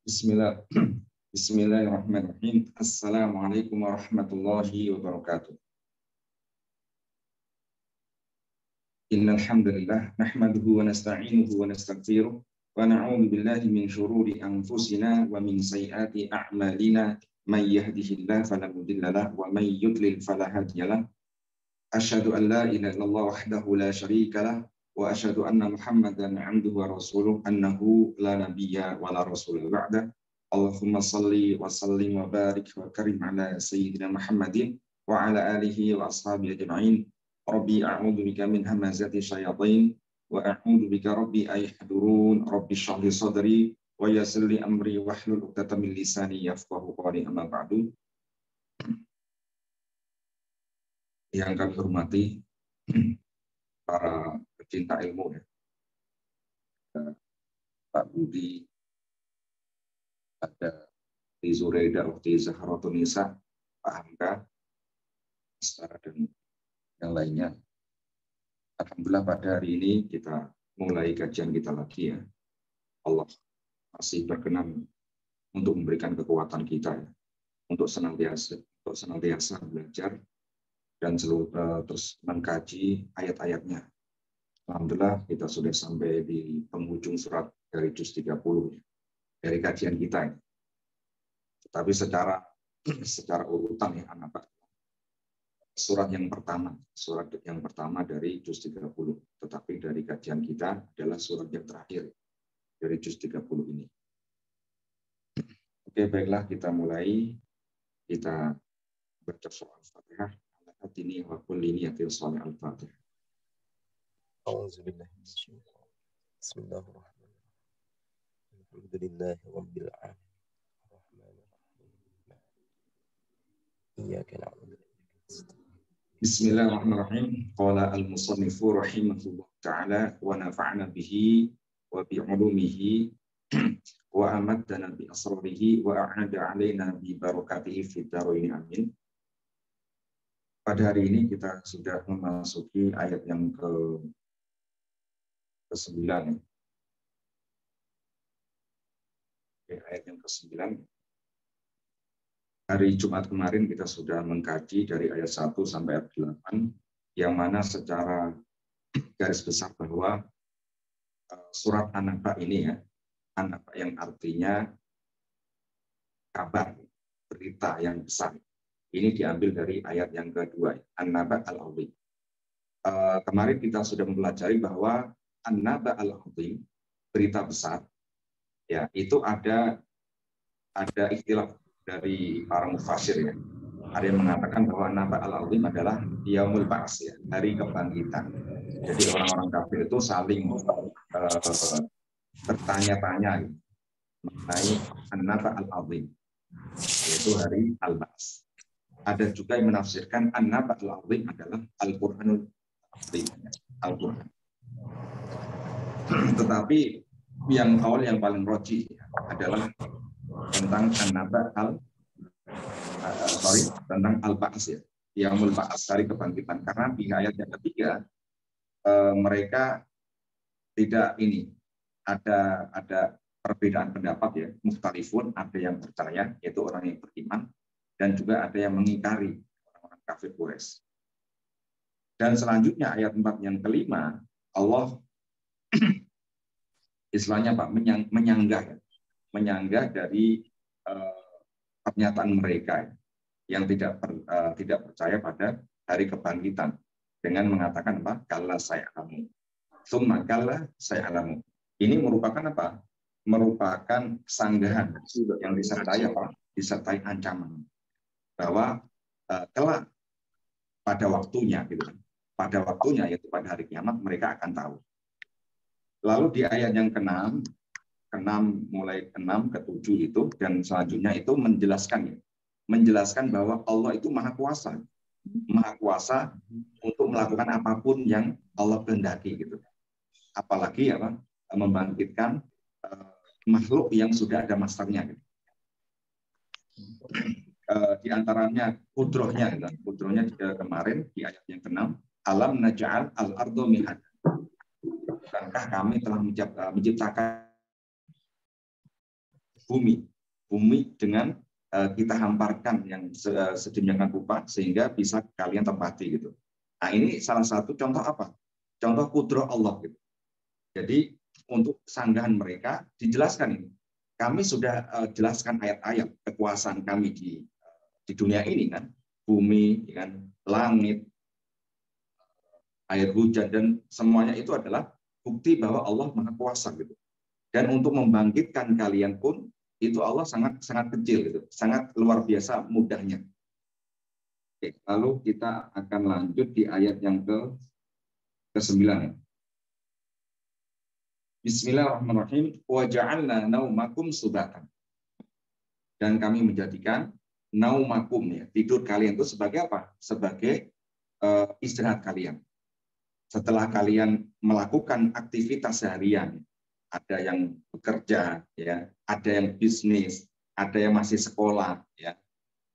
Bismillah. Bismillahirrahmanirrahim. Assalamualaikum warahmatullahi wabarakatuh. Innal hamdalillah nahmaduhu wa nasta'inuhu wa nastaghfiruh wa na'udzu billahi min shururi anfusina wa min sayyiati a'malina may yahdihillahu fala mudilla lahu wa may yudlil fala hadiya lahu. Asyhadu an la ilaha illallah wahdahu la syarika lahu wa asyhadu anna Muhammadan 'abduhu wa rasuluh annahu la nabiyya wa la rasula ba'da. Allahumma salli wa sallim wa barik wa karim ala sayyidina Muhammadin wa ala alihi wa ashabihi ajma'in. Rabbi a'udzu bika min hamazati syayatin wa a'udzu bika rabbi ay yahdurun. Rabbi shrah li sadri wa yassir li amri wahlul 'uqdatam min lisani yafqahu qawli. Amma ba'du. Yang kami hormati para pecinta ilmu ya. Pak Budi, ada di Zuraida, Ukti Zahratun Nisa, Pak Hamka, Astara, dan yang lainnya. Alhamdulillah pada hari ini kita mulai kajian kita lagi ya. Allah masih berkenan untuk memberikan kekuatan kita ya, untuk senantiasa belajar dan terus mengkaji ayat-ayatnya. Alhamdulillah kita sudah sampai di penghujung surat dari juz 30 dari kajian kita. Tetapi secara urutan ya anak-anak. Surat yang pertama dari juz 30. Tetapi dari kajian kita adalah surat yang terakhir dari juz 30 ini. Oke, baiklah kita mulai. Kita baca surah Al-Fatihah. Al-Fatihah wa kulli niyatin shalih Al-Fatihah. Bismillahirrahmanirrahim. Alhamdulillahi rabbil alamin. Arrahmanirrahim. Iyyaka na'budu wa iyyaka nasta'in. Bismillahirrahmanirrahim. Qala al-musannifu rahimahullah ta'ala wa nafa'na bihi wa bi 'ulumihi wa amaddana bi asrarihi wa a'ada 'alaina bi barakatihi fid dharain amin. Pada hari ini kita sudah memasuki ayat yang ke-9. Ayat yang ke-9. Hari Jumat kemarin kita sudah mengkaji dari ayat 1 sampai ayat 8, yang mana secara garis besar bahwa surat An-Naba ini ya, An-Naba yang artinya kabar, berita yang besar. Ini diambil dari ayat yang kedua, An-Naba al-Azim. Kemarin kita sudah mempelajari bahwa An-Naba al-Azim, berita besar, ya itu ada istilah dari para mufassir ya. Ada yang mengatakan bahwa An-Naba al-Azim adalah Yaumul Ba'ats ya, hari kebangkitan. Jadi orang-orang kafir itu saling bertanya-tanya mengenai An-Naba al-Azim, yaitu hari Al-Ba'ats. Ada juga yang menafsirkan An-Naba al-Azim adalah Al-Qur'anul Azim, Al-Qur'an. Tetapi yang paling rajih adalah tentang An-Naba tentang Al-Ba'ats ya, Yaumul Ba'ats, hari kebangkitan. Karena di ayat yang ketiga mereka tidak ada perbedaan pendapat ya, mukhtalifun, ada yang percaya yaitu orang yang beriman, dan juga ada yang mengingkari orang-orang kafir Quraisy. Dan selanjutnya ayat 4 yang kelima, Allah istilahnya Pak menyanggah dari pernyataan mereka yang tidak percaya pada hari kebangkitan dengan mengatakan apa? Kalla saya'lamu. Tsumma kalla saya'lamu. Ini merupakan apa? Merupakan sanggahan yang disertai apa? Disertai ancaman bahwa kelak pada waktunya gitu kan. Pada waktunya yaitu pada hari kiamat mereka akan tahu. Lalu di ayat yang ke-6 mulai ke-6 ke-7 itu dan selanjutnya itu menjelaskan bahwa Allah itu maha kuasa untuk melakukan apapun yang Allah kehendaki gitu. Apalagi apa? Membangkitkan makhluk yang sudah ada masternya gitu. Di antaranya kudrohnya kemarin di ayat yang ke-6, alam naj'al al-ardu mihad. Bukankah kami telah menciptakan bumi. Bumi dengan kita hamparkan yang sedemikian rupa sehingga bisa kalian tempati gitu. Nah, ini salah satu contoh apa? Contoh kudrah Allah gitu. Jadi untuk sanggahan mereka dijelaskan ini. Kami sudah jelaskan ayat-ayat kekuasaan kami di dunia ini kan, bumi, kan, langit, air hujan dan semuanya itu adalah bukti bahwa Allah Maha Kuasa gitu. Dan untuk membangkitkan kalian pun itu Allah sangat sangat kecil gitu, sangat luar biasa mudahnya. Oke, lalu kita akan lanjut di ayat yang ke-9. Bismillahirrahmanirrahim. Wa ja'alna naumakum subatan. Dan kami menjadikan naumakum ya, tidur kalian itu sebagai apa? Sebagai istirahat kalian. Setelah kalian melakukan aktivitas seharian, ada yang bekerja, ya, ada yang bisnis, ada yang masih sekolah, ya,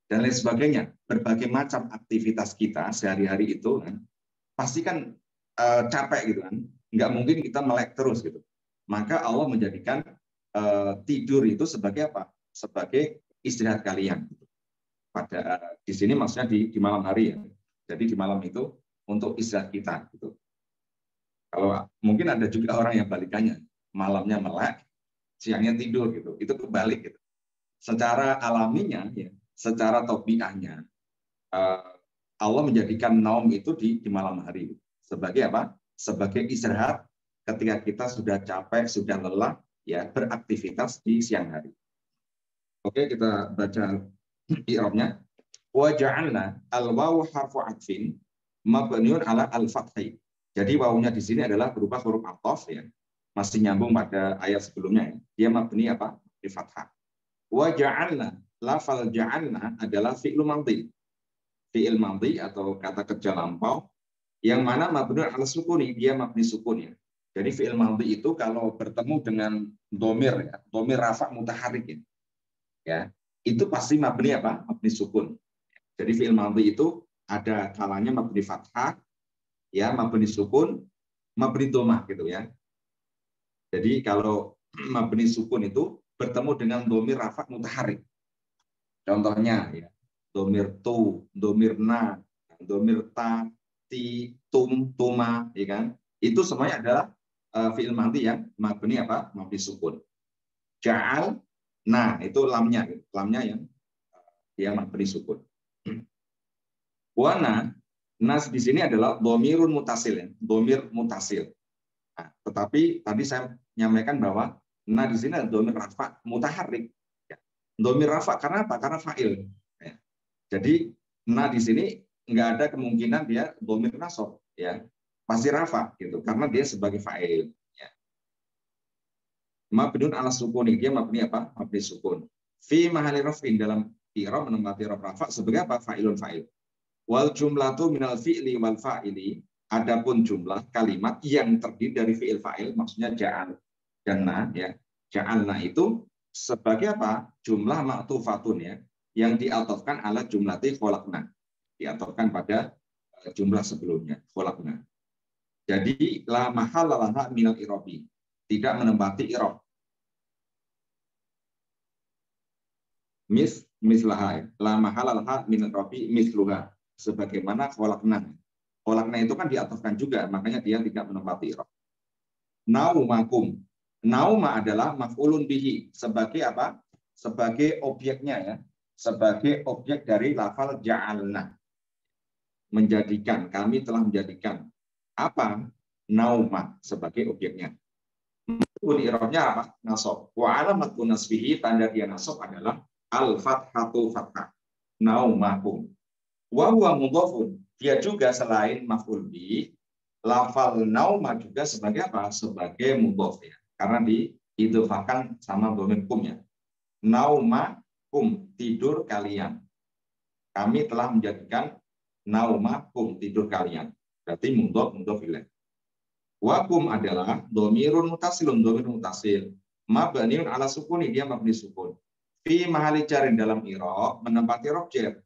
dan lain sebagainya. Berbagai macam aktivitas kita sehari-hari itu kan, pasti kan capek gitu kan, nggak mungkin kita melek terus gitu. Maka Allah menjadikan tidur itu sebagai apa? Sebagai istirahat kalian. Pada di sini maksudnya di malam hari ya. Jadi di malam itu untuk istirahat kita. Gitu. Kalau mungkin ada juga orang yang balikannya, malamnya melek, siangnya tidur gitu. Itu kebalik gitu. Secara alaminya, ya, secara tabiatnya, Allah menjadikan naum itu di malam hari. Sebagai apa? Sebagai istirahat ketika kita sudah capek, sudah lelah, ya beraktivitas di siang hari. Oke, kita baca i'rabnya. Wa ja'alna al-wawu harfu 'atfin mabniun 'ala al-fathi. Jadi wawunya di sini adalah berupa huruf athof ya. Masih nyambung pada ayat sebelumnya ya. Dia mabni apa? Di fathah. Wa ja'alna, lafal ja'alna adalah fi'il madhi. Fi'il madhi atau kata kerja lampau yang mana mabniun 'ala sukuni, dia mabni sukun ya. Jadi fi'il madhi itu kalau bertemu dengan dhamir ya, dhamir rafa' mutaharrik ya. Ya, itu pasti mabni apa? Mabni sukun. Jadi fi'il madhi itu ada kalanya mabni fathah, ya mabni sukun, mabni dhammah gitu ya. Jadi kalau mabni sukun itu bertemu dengan dhamir rafa' mutaharrik. Contohnya ya, dhamir tu, dhamir na, dhamir ta, ti, tum, tuma, ya kan? Itu semuanya adalah fi'il madhi yang mabni apa? Mabni sukun. Ja'al, nah itu lamnya, gitu. Lamnya yang dia mabni sukun. Wana, nas di sini adalah dhamirun mutasil ya, dhamir mutasil. Nah, tetapi tadi saya menyampaikan bahwa na di sini adalah dhamir rafa' mutaharrik. Ya. Dhamir rafa' karena apa? Karena fa'il. Ya. Jadi na di sini nggak ada kemungkinan dia dhamir nasab, ya. Pasti rafa' gitu karena dia sebagai fa'il. Ya. Mabniun 'ala sukuni, dia mabni apa? Mabni sukun. Fi mahalli raf'in, dalam i'rab menempati rafa' sebagai apa? Fa'ilun fa'il. Wal jumlatu minal fi'li wal fa'ili, adapun jumlah kalimat yang terdiri dari fi'il fa'il maksudnya ja'al dan na ya. Ja'alna itu sebagai apa? Jumlah ma'tufatun ya, yang diatofkan ala jumlati kholakna, diatofkan pada jumlah sebelumnya kholakna. Jadi la mahalla laha minal i'rabi, tidak menempati i'rab. Mislaha ya. La mahalla laha minal i'rabi misluha, sebagaimana kholakna. Kholakna itu kan diatofkan juga, makanya dia tidak menempati i'rab. Naumakum. Nauma adalah maf'ulun bihi, sebagai apa? Sebagai objeknya ya. Sebagai objek dari lafal ja'alna. Menjadikan, kami telah menjadikan apa? Nauma sebagai objeknya. I'rabnya apa? Nasab. Wa alamatun nasbihi, tanda dia nasab adalah al-fathatu fathah. Naumakum. Wa huwa mudhafun, dia juga selain maf'ul bi, lafal nauma juga sebagai apa? Sebagai mudhaf ya. Karena diidhofahkan sama dhamir kum ya. Naumakum, tidur kalian. Kami telah menjadikan naumakum, tidur kalian. Berarti mudhaf ilaih. Wa kum adalah dhamirun mutasilun, dhamir mutasil. Mabniun 'ala sukuni, dia mabni sukun. Fi mahalli jarin, dalam i'rab menempati i'rab jar.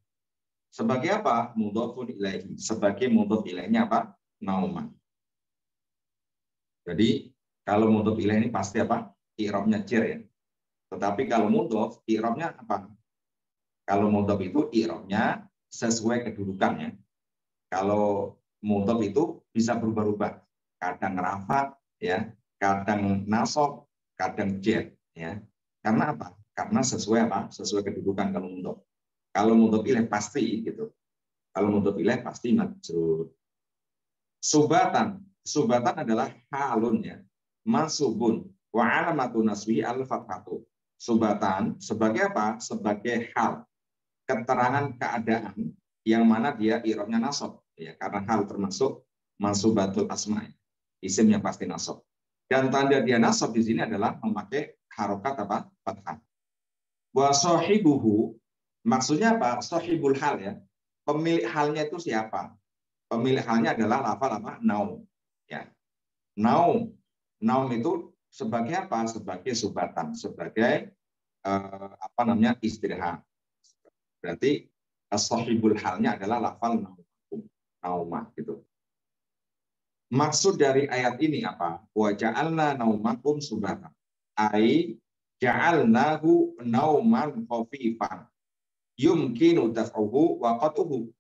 Sebagai apa? Mudhafun ilaihi. Sebagai mudhaf ilaihnya apa? Nauma. Jadi kalau mudhaf ilaih ini pasti apa? I'rabnya jar ya. Tetapi kalau mudhof, i'rabnya apa? Kalau mudhof itu i'rabnya sesuai kedudukannya. Kalau mudhof itu bisa berubah-ubah. Kadang rafa, ya, kadang nasab, kadang jar, ya. Karena apa? Karena sesuai apa? Sesuai kedudukan kalau mudhof. Kalau mudhof ilaih pasti gitu. Kalau mudhof ilaih pasti majrur. Subatan. Subatan adalah halun, ya. Mansubun wa alamatu naswi al-fathatu. Subatan sebagai apa? Sebagai hal, keterangan keadaan yang mana dia i'rabnya nasab, ya, karena hal termasuk mansubatul asma, isim yang pasti nasab. Dan tanda dia nasab di sini adalah memakai harokat apa? Fathah. Wa sahibuhu, maksudnya apa? Sahibul hal, ya. Pemilik halnya itu siapa? Pemilik halnya adalah lafal apa? Naum, ya. Naum. Naum itu sebagai apa? Sebagai subatan, sebagai apa namanya? Istirahat. Berarti sahibul halnya adalah lafal naumah gitu. Maksud dari ayat ini apa? Wa ja'alna naumakum subatan. Ai ja'alnahu nauman khafifan. Yumkinu daf'uhu wa qatuhu.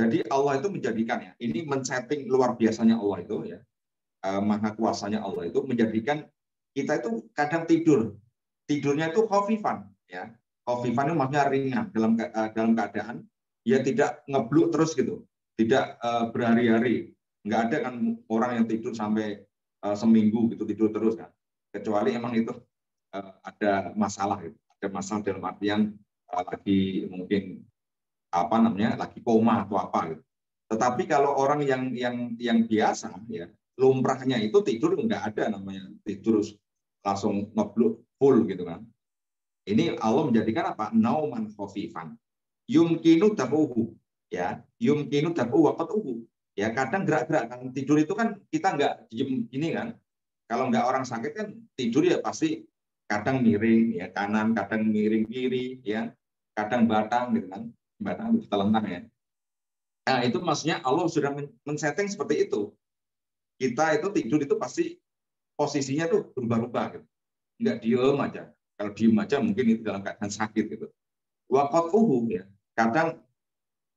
Jadi Allah itu menjadikannya. Ini men-setting luar biasanya Allah itu, ya. Maha kuasanya Allah itu menjadikan kita itu kadang tidur. Tidurnya itu khafifan, ya. Khafifan itu maksudnya ringan dalam keadaan ya tidak ngebluk terus gitu. Tidak berhari-hari. Nggak ada kan orang yang tidur sampai seminggu gitu tidur terus kan. Kecuali emang itu ada masalah gitu. Ada masalah dalam artian lagi mungkin apa namanya lagi koma atau apa gitu. Tetapi kalau orang yang biasa, ya, lumrahnya itu tidur nggak ada namanya tidur langsung ngebluk full gitu kan. Ini Allah menjadikan apa? Nauman khafifan. Yumkinu dafuhu, ya. Yumkinu dafu waqatuhu. Ya, kadang gerak-gerak kan tidur itu kan kita nggak diem ini kan. Kalau nggak orang sakit kan tidur ya pasti kadang miring ya kanan, kadang miring kiri, ya. Kadang batang gitu kan. Batang itu telentang, ya. Nah, itu maksudnya Allah sudah men-setting seperti itu. Kita itu tidur itu pasti posisinya tuh berubah-ubah gitu. Nggak diem aja. Kalau diem aja mungkin itu dalam keadaan sakit gitu. Waqatuhu, ya. Kadang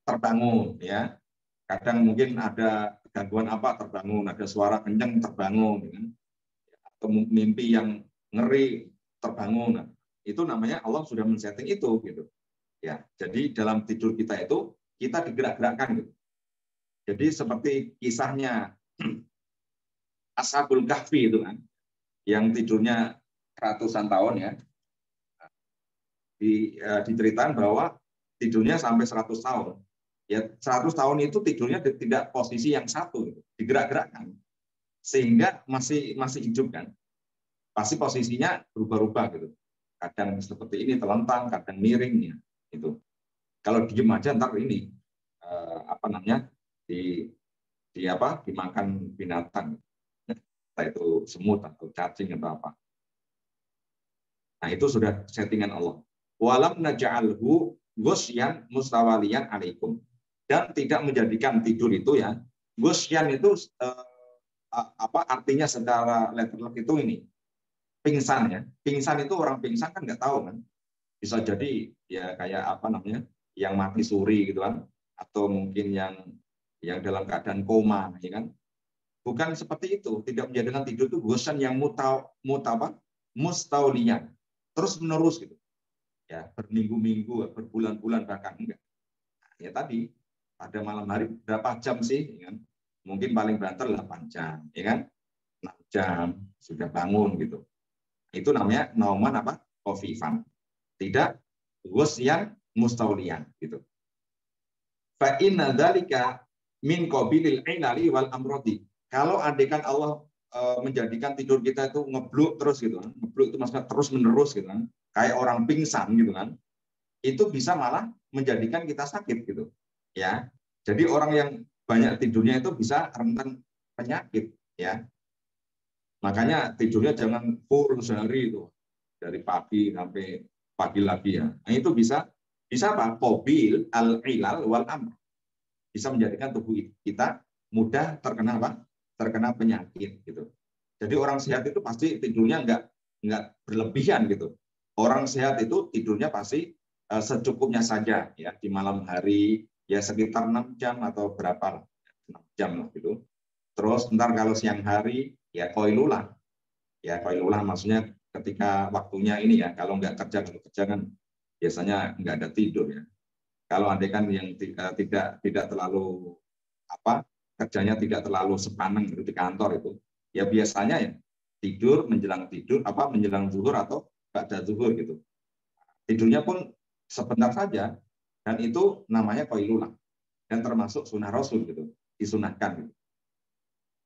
terbangun, ya. Kadang mungkin ada gangguan apa terbangun, ada suara kenceng terbangun, ya. Atau mimpi yang ngeri terbangun. Nah, itu namanya Allah sudah men-setting itu gitu. Ya, jadi dalam tidur kita itu kita digerak-gerakkan gitu. Jadi seperti kisahnya Ashabul Kahfi itu kan, yang tidurnya ratusan tahun, ya. Diceritakan bahwa tidurnya sampai 100 tahun. Ya, 100 tahun itu tidurnya tidak posisi yang satu, gitu. Digerak-gerakkan. Sehingga masih hidup kan. Pasti posisinya berubah-ubah gitu. Kadang seperti ini telentang, kadang miring, ya. Itu. Kalau diem aja ntar ini apa namanya? Dimakan binatang. Entah itu semut atau cacing atau apa. Nah, itu sudah settingan Allah. Walam naj'alhu ghusyan mustawaliyan alaikum. Dan tidak menjadikan tidur itu, ya. Ghusyan itu artinya secara letterlock itu ini. Pingsan, ya. Pingsan itu orang pingsan kan nggak tahu kan. Bisa jadi ya kayak apa namanya? Yang mati suri gitu kan, atau mungkin yang dalam keadaan koma, ya kan. Bukan seperti itu, tidak menjadikan tidur itu ghusyan yang mustauliyan. Terus menerus gitu. Ya, berminggu-minggu, berbulan-bulan bahkan enggak. Nah, ya tadi pada malam hari berapa jam sih, ya kan? Mungkin paling banter 8 jam, ya kan? 6 jam sudah bangun gitu. Itu namanya nauman apa? Khafifan. Tidak ghusyan mustauliyan gitu. Fa inna dzalika min qabilil ilali wal amrodi. Kalau andaikan Allah menjadikan tidur kita itu ngebluk terus gitu kan. Ngebluk itu maksudnya terus menerus gitu kan. Kayak orang pingsan gitu kan. Itu bisa malah menjadikan kita sakit gitu. Ya. Jadi orang yang banyak tidurnya itu bisa rentan penyakit, ya. Makanya tidurnya jangan full sehari itu. Dari pagi sampai pagi lagi, ya. Nah, itu bisa apa? Qabil al-ilal wal amr. Bisa menjadikan tubuh kita mudah terkena apa? Terkena penyakit gitu. Jadi orang sehat itu pasti tidurnya enggak berlebihan gitu. Orang sehat itu tidurnya pasti secukupnya saja ya, di malam hari ya sekitar 6 jam atau berapa lah, 6 jam lah gitu. Terus ntar kalau siang hari ya koilulah. Ya koilulah maksudnya ketika waktunya ini ya, kalau kalau kerja kan biasanya nggak ada tidur ya. Kalau andai kan yang tidak terlalu apa, kerjanya tidak terlalu sepaneng gitu di kantor itu, ya biasanya ya tidur menjelang zuhur atau ba'da zuhur gitu. Tidurnya pun sebentar saja, dan itu namanya qailulah, dan termasuk sunnah Rasul gitu, disunahkan gitu.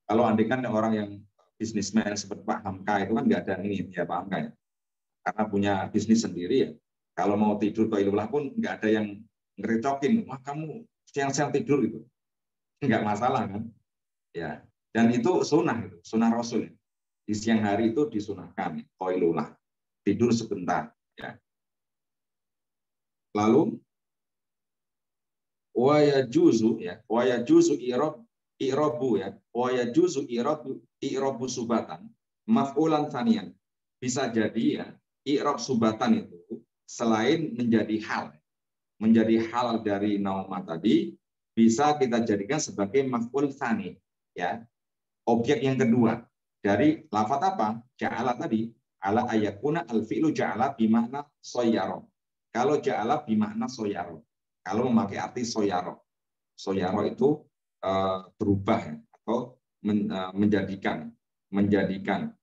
Kalau andai kan orang yang bisnismen seperti Pak Hamka itu kan nggak ada ini ya, Pak Hamka ya, karena punya bisnis sendiri ya. Kalau mau tidur qailulah pun nggak ada yang ngerecokin, wah kamu siang-siang tidur gitu, nggak masalah kan ya. Dan itu sunnah gitu, sunnah Rasul. Di siang hari itu disunahkan qailulah, tidur sebentar ya. Lalu wa yajuzu ya, wa yajuzu i'rabu ya, wa yajuzu i'rabu subatan maf'ulan tsaniyan. Bisa jadi ya, i'rab subatan itu selain menjadi hal dari nauma tadi, bisa kita jadikan sebagai maf'ul tsani ya, objek yang kedua dari lafaz apa? Ja'ala tadi, ala ayakuna al-fi'lu ja'ala bimakna soyaro. Kalau ja'ala bimakna soyaro, kalau memakai arti soyaro itu berubah ya, atau menjadikan,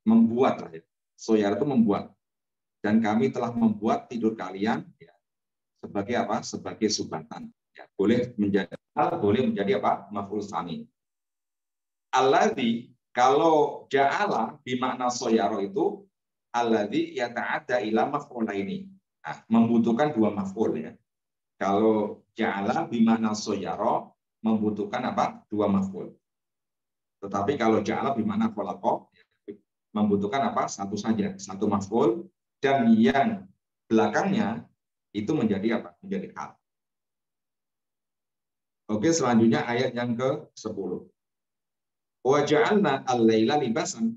membuat lah ya. Soyaro itu membuat. Dan kami telah membuat tidur kalian ya, sebagai apa? Sebagai subatan. Ya, boleh menjadi apa? Maf'ul tsani. Alladzi, kalau ja'ala bimakna soyaro itu alladzi yata'adda ila maf'ulaini. Nah, membutuhkan dua maf'ul ya. Kalau ja'ala bimakna soyaro membutuhkan apa? Dua maf'ul. Tetapi kalau ja'ala bimakna khalaqa membutuhkan apa? Satu saja, satu maf'ul, dan yang belakangnya itu menjadi apa? Menjadi hal. Oke, selanjutnya ayat yang ke-10. Wa ja'alna al-laila libasan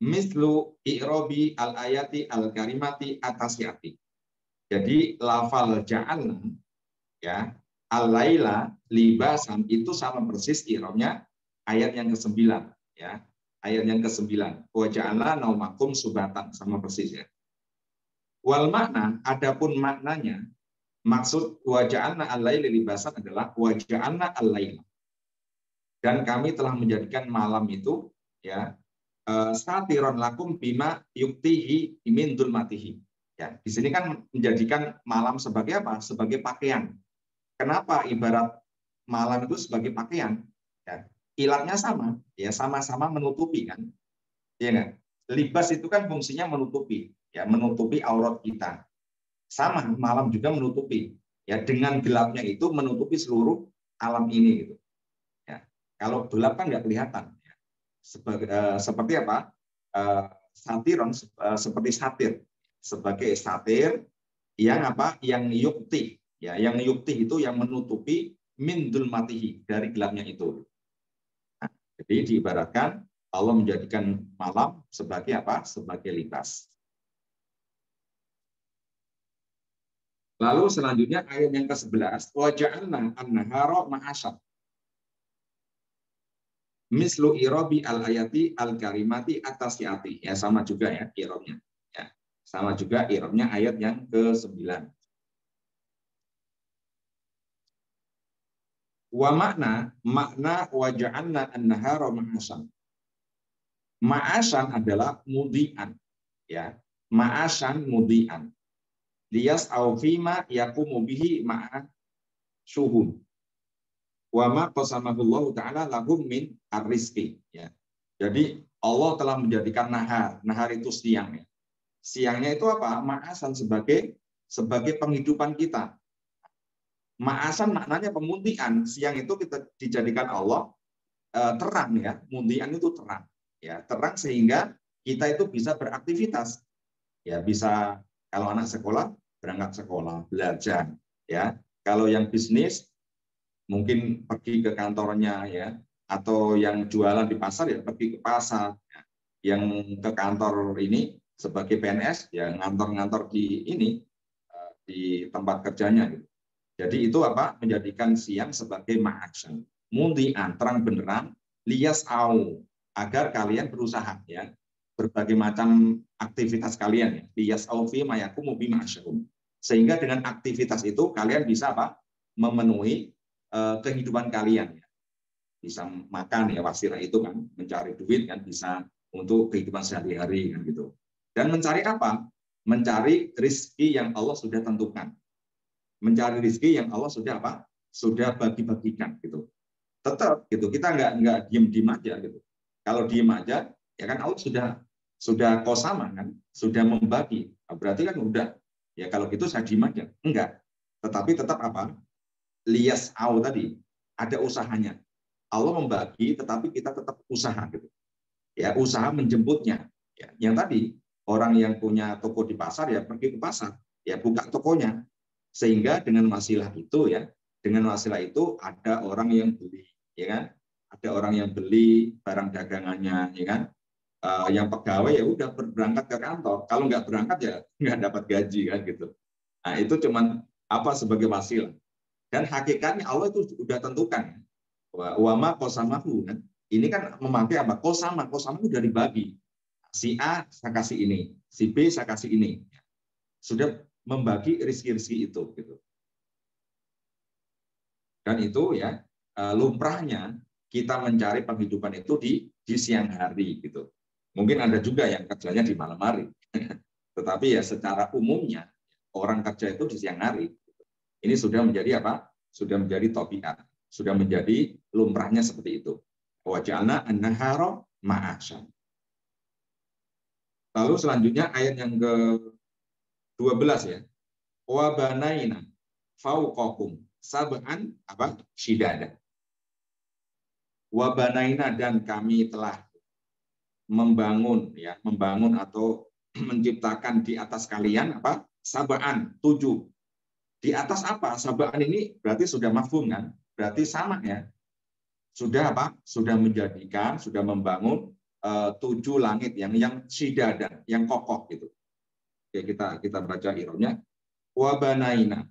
mislu i'robi al-ayati al-karimati atasyati. Jadi lafal ja'alna ya, al-laila libasan itu sama persis i'robnya ayat yang ke-9 ya. Ayat yang ke-9. Wa ja'alna naumakum subatan, sama persis ya. Wal makna, adapun maknanya, maksud wa ja'alna al-laila libasan adalah wa ja'alna al-laila, dan kami telah menjadikan malam itu ya satiron lakum bima yuktihi min dzulmatihi. Ya, di sini kan menjadikan malam sebagai apa? Sebagai pakaian. Kenapa ibarat malam itu sebagai pakaian? Ya, ilatnya sama, ya sama-sama menutupi kan? Iya nggak? Libas itu kan fungsinya menutupi, ya menutupi aurat kita. Sama, malam juga menutupi. Ya, dengan gelapnya itu menutupi seluruh alam ini gitu. Kalau gelap kan nggak kelihatan. Seperti apa? Satiron, seperti satir. Sebagai satir yang apa? Yang yukti. Ya, yang yukti itu yang menutupi min dzulmatihi, dari gelapnya itu. Nah, jadi diibaratkan Allah menjadikan malam sebagai apa? Sebagai libas. Lalu selanjutnya ayat yang ke-11, wa ja'alna an-nahara ma'asyad mislu irobi al-ayati al-karimati atasyati. Ya, sama juga ya irobnya. Ya, sama juga irobnya ayat yang ke-9. Wa makna wa ja'alna an-nahara ma'asan. Ma'asan adalah mudian. Ya, ma'asan mudian. Liyas au fima yaqumu bihi ma'a syuhud. Wa ma qasamahullahu ta'ala lahum min ar-rizqi ya. Jadi Allah telah menjadikan nahar itu siang ya. Siangnya itu apa? Ma'asan sebagai penghidupan kita. Ma'asan maknanya pemuntian. Siang itu kita dijadikan Allah terang ya. Muntian itu terang ya, terang sehingga kita itu bisa beraktivitas. Ya, bisa kalau anak sekolah berangkat sekolah, belajar ya. Kalau yang bisnis mungkin pergi ke kantornya ya, atau yang jualan di pasar ya pergi ke pasar ya. Yang ke kantor ini sebagai PNS ya ngantor-ngantor di ini di tempat kerjanya gitu. Jadi itu apa? Menjadikan siang sebagai ma'asyam. Mundian, terang benerang, lias au, agar kalian berusaha ya. Berbagai macam aktivitas kalian ya. Lias au fi mayakum bi ma'asyam. Sehingga dengan aktivitas itu kalian bisa apa? Memenuhi kehidupan kalian ya. Bisa makan ya wasilah itu kan, mencari duit kan, bisa untuk kehidupan sehari-hari kan gitu. Dan mencari apa? Mencari rezeki yang Allah sudah tentukan. Mencari rezeki yang Allah sudah apa? Sudah bagi-bagikan gitu. Tetap gitu. Kita nggak diem-diem aja gitu. Kalau diem aja ya kan Allah sudah qasama kan, sudah membagi. Nah, berarti kan udah. Ya kalau gitu saya diem aja. Enggak. Tetapi tetap apa? Lias au tadi ada usahanya. Allah membagi tetapi kita tetap usaha gitu. Ya, usaha menjemputnya. Ya, yang tadi orang yang punya toko di pasar ya pergi ke pasar, ya buka tokonya. Sehingga dengan wasilah itu ya, dengan wasilah itu ada orang yang beli, ya kan? Ada orang yang beli barang dagangannya, ya kan? Yang pegawai ya udah berangkat ke kantor. Kalau nggak berangkat ya nggak dapat gaji kan gitu. Nah itu cuman apa sebagai wasilah. Dan hakikatnya Allah itu sudah tentukan. Wama kosamahu kan. Ini kan memakai apa? Kosama itu dari bagi. Si A saya kasih ini, si B saya kasih ini. Sudah membagi rezeki-rezeki itu gitu. Dan itu ya lumrahnya kita mencari penghidupan itu di siang hari gitu. Mungkin ada juga yang kerjanya di malam hari. Tetapi ya secara umumnya orang kerja itu di siang hari. Ini sudah menjadi apa? Sudah menjadi tabiat, sudah menjadi lumrahnya seperti itu. Wa ja'alna an-nahara ma'asyan. Lalu selanjutnya ayat yang ke-12 ya. Wa banaina fauqakum sab'an apa? Shidada. Wa banaina dan kami telah membangun ya, membangun atau menciptakan di atas kalian apa? Sab'an, 7. Di atas apa? Sab'an ini berarti sudah mafhum kan? Berarti sama ya. Sudah apa? Sudah menjadikan, sudah membangun 7 langit yang shidada, yang kokoh gitu. Oke, kita baca iromnya. Wa banaina.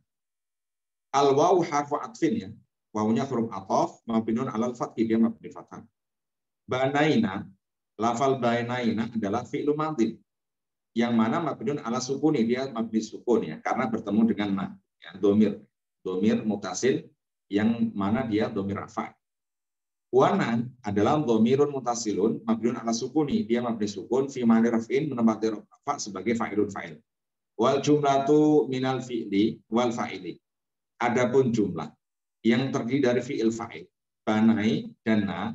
Al-waw harfu atfin ya. Wawunya huruf ataf, mabniun alal fathi, dia mabni fathah. Banaina, lafal banaina adalah fi'lu madhi. Yang mana mabniun ala sukuni, dia mabni sukun ya, karena bertemu dengan ma, ya, domir mutasil yang mana dia domir rafa. Wanan adalah domirun mutasilun mabniun ala sukuni, dia mabni sukun fi ma'ni raf'in menempati rafa sebagai fa'ilun fa'il. Wal jumlatu minal fi'li wal fa'ili. Adapun jumlah yang terdiri dari fi'il fa'il, banai dan na,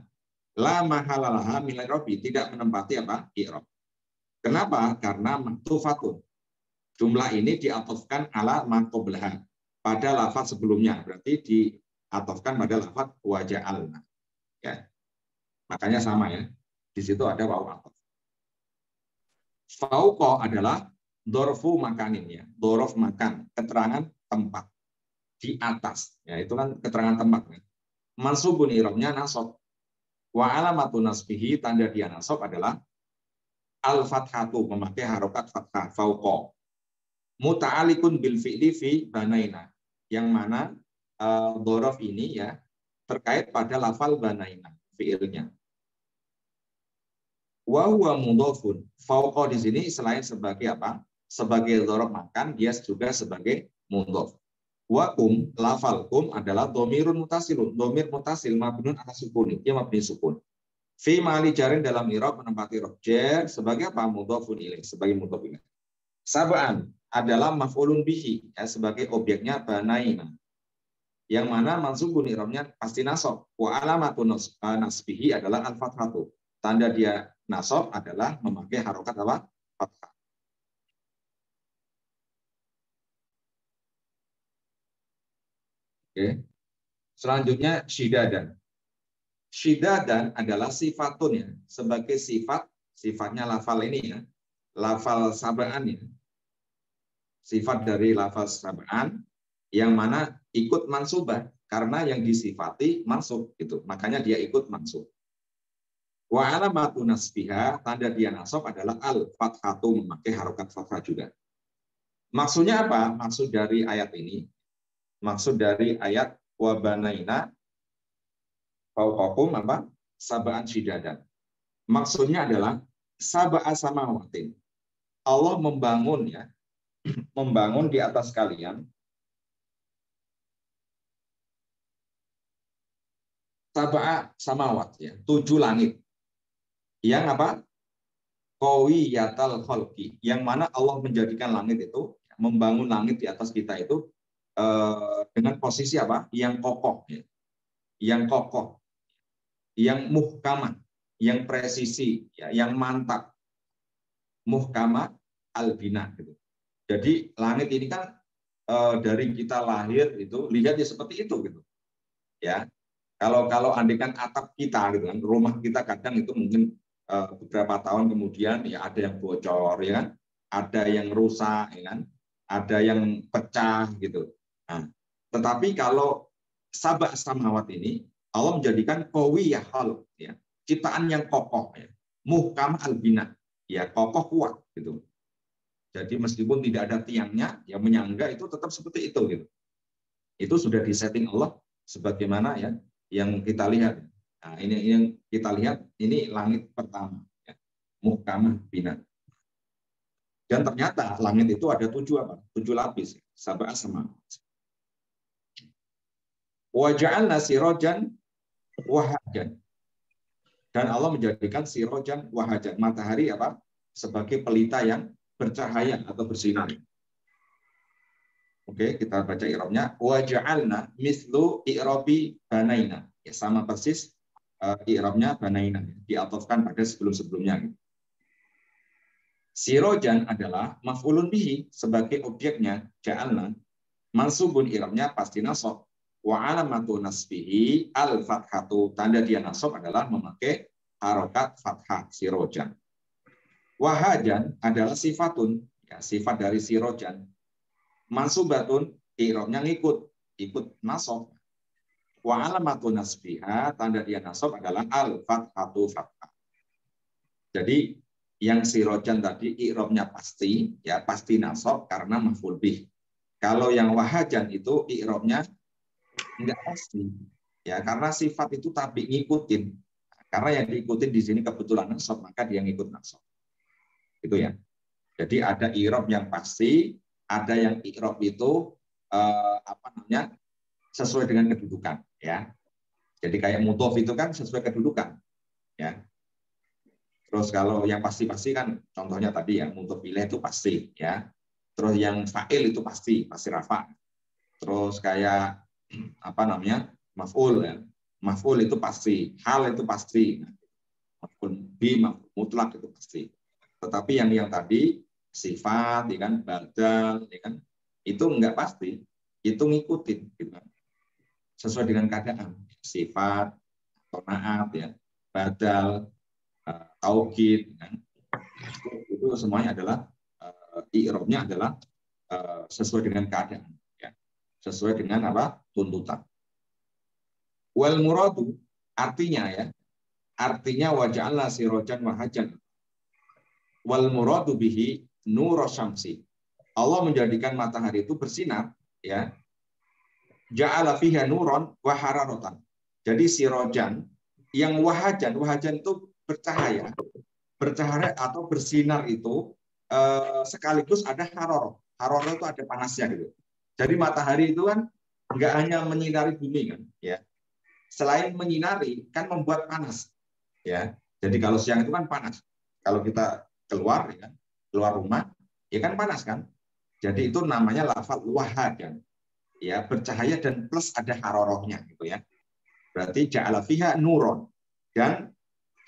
la mahalalaha min i'rabi, tidak menempati apa? I'rab. Kenapa? Karena maktufatun. Jumlah ini diatofkan ala maqoblaha, pada lafaz sebelumnya, berarti diatofkan pada lafaz waja'alna. Ya. Makanya sama ya. Di situ ada waw atof. Fauqa adalah dorfu makanin ya, dorof makan, keterangan tempat. Di atas, ya itu kan keterangan tempat kan. Mansubun i'rabnya nasab. Wa alamatu nasbihi, tanda dia nasab adalah al-fathatu, memakai harokat fathah, fauqa. Muta'alikun bil fi'li fi banaina, yang mana dhorof ini ya terkait pada lafal banaina, fi'ilnya. Wa huwa mudhofun. Fauqa di sini selain sebagai apa? Sebagai dhorof makan, dia juga sebagai mudhof. Wa kum, lafal kum adalah domirun mutasilun, domir mutasil mabnun ala sukuni, dia mabni sukun. Fi mali jarin dalam i'rab menempati rof jar sebagai apa? Mudhofun ilaih, sebagai mudhof ilaih. Sab'an adalah maf'ulun bihi ya, sebagai objeknya banaina. Yang mana mansubun i'rabnya pasti nasab. Wa alamatun nasbihi adalah al-fathatu. Tanda dia nasab adalah memakai harokat apa? Fathah. Oke. Selanjutnya syidadan. Syidadan adalah sifatun ya, sebagai sifatnya lafal ini ya. Lafal sab'an ya. Sifat dari lafal sab'an yang mana ikut mansubah karena yang disifati mansub gitu. Makanya dia ikut mansub. Wa alamatu nasbiha, tanda dia nasab adalah al-fathatu, memakai harokat fathah juga. Maksudnya apa? Maksud dari ayat ini, maksud dari ayat wa banaina fawqakum apa? Sab'an syidadan. Maksudnya adalah sab'a samawatin. Allah membangun ya, membangun di atas kalian sab'a samawat ya, 7 langit. Yang apa? Qawiyatal khalqi, yang mana Allah menjadikan langit itu, membangun langit di atas kita itu dengan posisi apa? Yang kokoh ya. Yang kokoh, yang muhkamah, yang presisi, ya, yang mantap. Muhkamah al-bina gitu. Jadi langit ini kan dari kita lahir itu lihat ya seperti itu gitu. Ya. Kalau andikan atap kita gitu kan, rumah kita kadang itu mungkin beberapa tahun kemudian ya ada yang bocor ya kan, ada yang rusak ya kan, ada yang pecah gitu. Nah, tetapi kalau sab'a samawat ini Allah menjadikan qawiyah hal ya, ciptaan yang kokoh ya, muhkam al-bina ya, kokoh kuat gitu. Jadi meskipun tidak ada tiangnya yang menyangga itu tetap seperti itu gitu. Itu sudah disetting Allah sebagaimana ya yang kita lihat. Nah, ini yang kita lihat, ini langit pertama ya. Muhkamah bina. Dan ternyata langit itu ada 7 apa? 7 lapis, sab'a sama. Wa ja'alna sirajan wahajan. Dan Allah menjadikan sirajan wahajan, matahari apa? Sebagai pelita yang bercahaya atau bersinar. Oke, kita baca i'rabnya. Wa ja'alna mislu i'rabi banaina. Ya, sama persis i'rabnya banaina, diatofkan pada sebelum-sebelumnya. Sirojan adalah maf'ulun bihi, sebagai objeknya ja'alna, mansubun i'rabnya pasti nasab, wa alamatu nasbihi al-fathatu, tanda dia nasab adalah memakai harokat fathah sirojan. Wahajan adalah sifatun, ya, sifat dari sirojan, mansubatun, i'rabnya ikut nasab. Wa alamatu nasbiha, tanda dia nasab adalah al-fathatu fathah. Jadi yang sirojan tadi i'rabnya pasti, ya pasti nasab karena maf'ul bih. Kalau yang wahajan itu i'rabnya enggak pasti, ya karena sifat itu tapi ngikutin. Karena yang diikutin di sini kebetulan nasab, maka dia ngikut nasab. Itu ya. Jadi ada i'rab yang pasti, ada yang i'rab itu sesuai dengan kedudukan, ya. Jadi kayak mudhof itu kan sesuai kedudukan, ya. Terus kalau yang pasti-pasti kan contohnya tadi ya, mudhof ilaih itu pasti ya. Terus yang fa'il itu pasti rafa. Terus kayak maf'ul ya. Maf'ul itu pasti, hal itu pasti. Maf'ul bi, maf'ul mutlak itu pasti. Tetapi yang tadi sifat ya kan, badal ya kan, itu enggak pasti. Itu ngikutin gitu kan. Sesuai dengan keadaan. Sifat, qanaat ya, badal, taukid kan. Itu semuanya adalah i'rabnya adalah sesuai dengan keadaan ya. Sesuai dengan apa? Tuntutan. Wal muradu artinya ya. Artinya wa ja'alna sirajan wahajan. Wal muradu bihi nur syamsi. Allah menjadikan matahari itu bersinar ya. Ja'ala fiha nuron wa hararatan. Jadi sirajan yang wahajan itu bercahaya atau bersinar itu sekaligus ada haroroh. Haroroh itu ada panasnya gitu. Jadi matahari itu kan nggak hanya menyinari bumi kan, ya. Selain menyinari kan membuat panas, ya. Jadi kalau siang itu kan panas. Kalau kita keluar, ya, keluar rumah, ya kan panas kan. Jadi itu namanya lafal wahajan, ya, bercahaya dan plus ada harorohnya gitu ya. Berarti ja'ala fiha nuron dan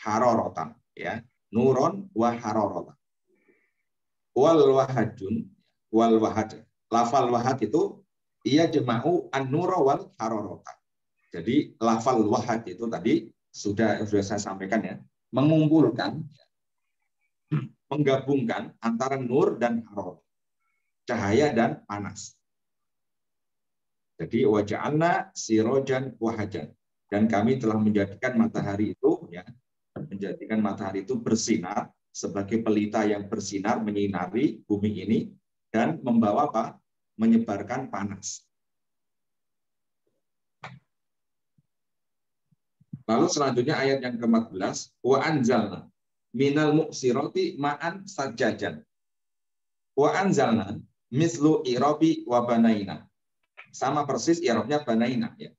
harorotan, ya. Nuron wa harorotan. Wal wahajun wal wahad. Lafal wahad itu ia jema'u an-nura wal harorota. Jadi lafal wahad itu tadi sudah saya sampaikan ya, mengumpulkan, menggabungkan antara nur dan harorah, cahaya dan panas. Jadi waja'alna sirojan wahajan, dan kami telah menjadikan matahari itu ya menjadikan matahari itu bersinar sebagai pelita yang bersinar menyinari bumi ini dan membawa apa? Menyebarkan panas. Lalu selanjutnya ayat yang ke-14, wa anzalna minal mu'sirati ma'an sajjajan. Wa anzalna mislu irabi wa banaina. Sama persis irabnya banaina ya.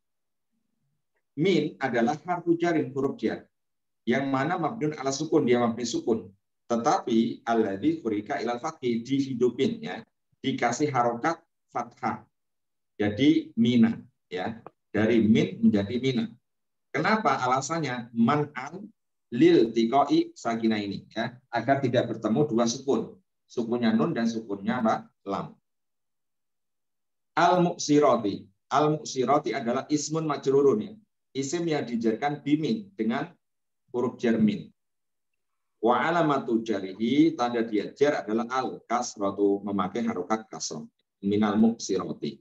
Min adalah harfu jarin, huruf jar, yang mana mabniun ala sukun, dia mabni sukun. Tetapi alladzi furika ilal fathi, dihidupin ya, dikasih harokat fathah. Jadi mina ya, dari min menjadi mina. Kenapa? Alasannya man'an lil tiqai sakina ini ya, agar tidak bertemu dua sukun. Sukunnya nun dan sukunnya apa? Lam. Al-mu'sirati. Al-mu'sirati adalah ismun majrurun ya. Isim yang dijarkan bimin dengan huruf jar min. Wa alamatu jarihi, tanda dia jar adalah al kasratu, memakai harokat kasrah. Minal mu'sirati.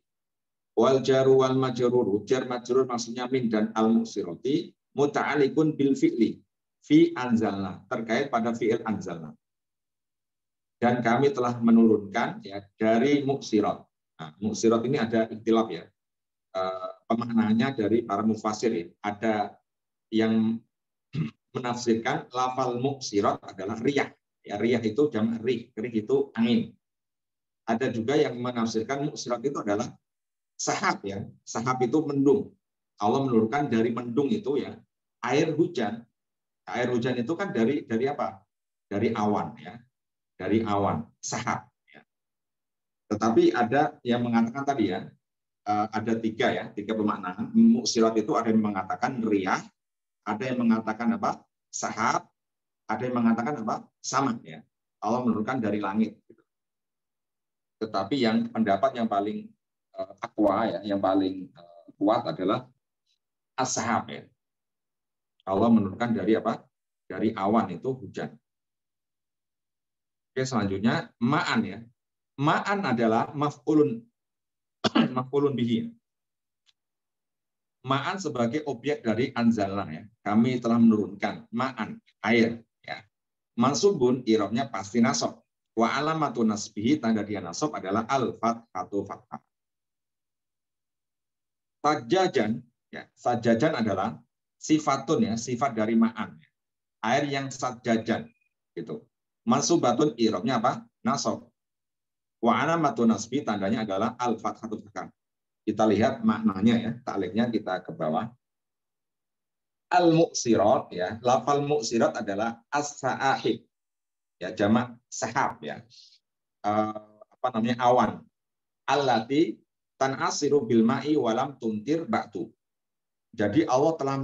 Wal jaru wal majruru, jar majrur maksudnya min dan al mu'sirati muta'alliqun bil fi'li fi anzalna, terkait pada fi'il anzalna. Dan kami telah menurunkan ya dari mu'sirat. Nah, mu'sirat ini ada ikhtilaf ya. Pemaknaannya dari para mufassir ya. Ada yang menafsirkan lafal mu'sirat adalah riyah. Ya, riyah itu jamak rih, rih itu angin. Ada juga yang menafsirkan mu'sirat itu adalah sahab ya. Sahab itu mendung. Allah menurunkan dari mendung itu ya air hujan. Air hujan itu kan dari apa? Dari awan ya. Dari awan, sahab ya. Tetapi ada yang mengatakan tadi ya, ada tiga pemaknaan. Mu'sirat itu ada yang mengatakan riyah, ada yang mengatakan apa? Sahab, ada yang mengatakan apa? Sama ya. Allah menurunkan dari langit. Tetapi yang pendapat yang paling aqwa ya, yang paling kuat adalah as-sahab ya. Allah menurunkan dari apa? Dari awan itu hujan. Oke, selanjutnya ma'an ya. Ma'an adalah maf'ulun bihi. Ma'an sebagai objek dari anzalna ya. Kami telah menurunkan ma'an, air ya. Mansubun irobnya pasti nasab. Wa alamatu nasbihi, tanda dia nasab adalah al-fathatu fathah. Sajjajan ya, sajjajan adalah sifatun ya, sifat dari ma'an. Air yang sajjajan gitu. Mansubatun irobnya apa? Nasab. Wa alamatu nasbi, tandanya adalah al-fathatu fathah. Kita lihat maknanya ya, ta'liqnya kita ke bawah. Al-mu'sirat ya, lafal mu'sirat adalah as-sa'ahib. Ya, jamak sahab ya. Apa namanya? Awan. Allati tan'asiru bil ma'i walam tuntir ba'du. Jadi Allah telah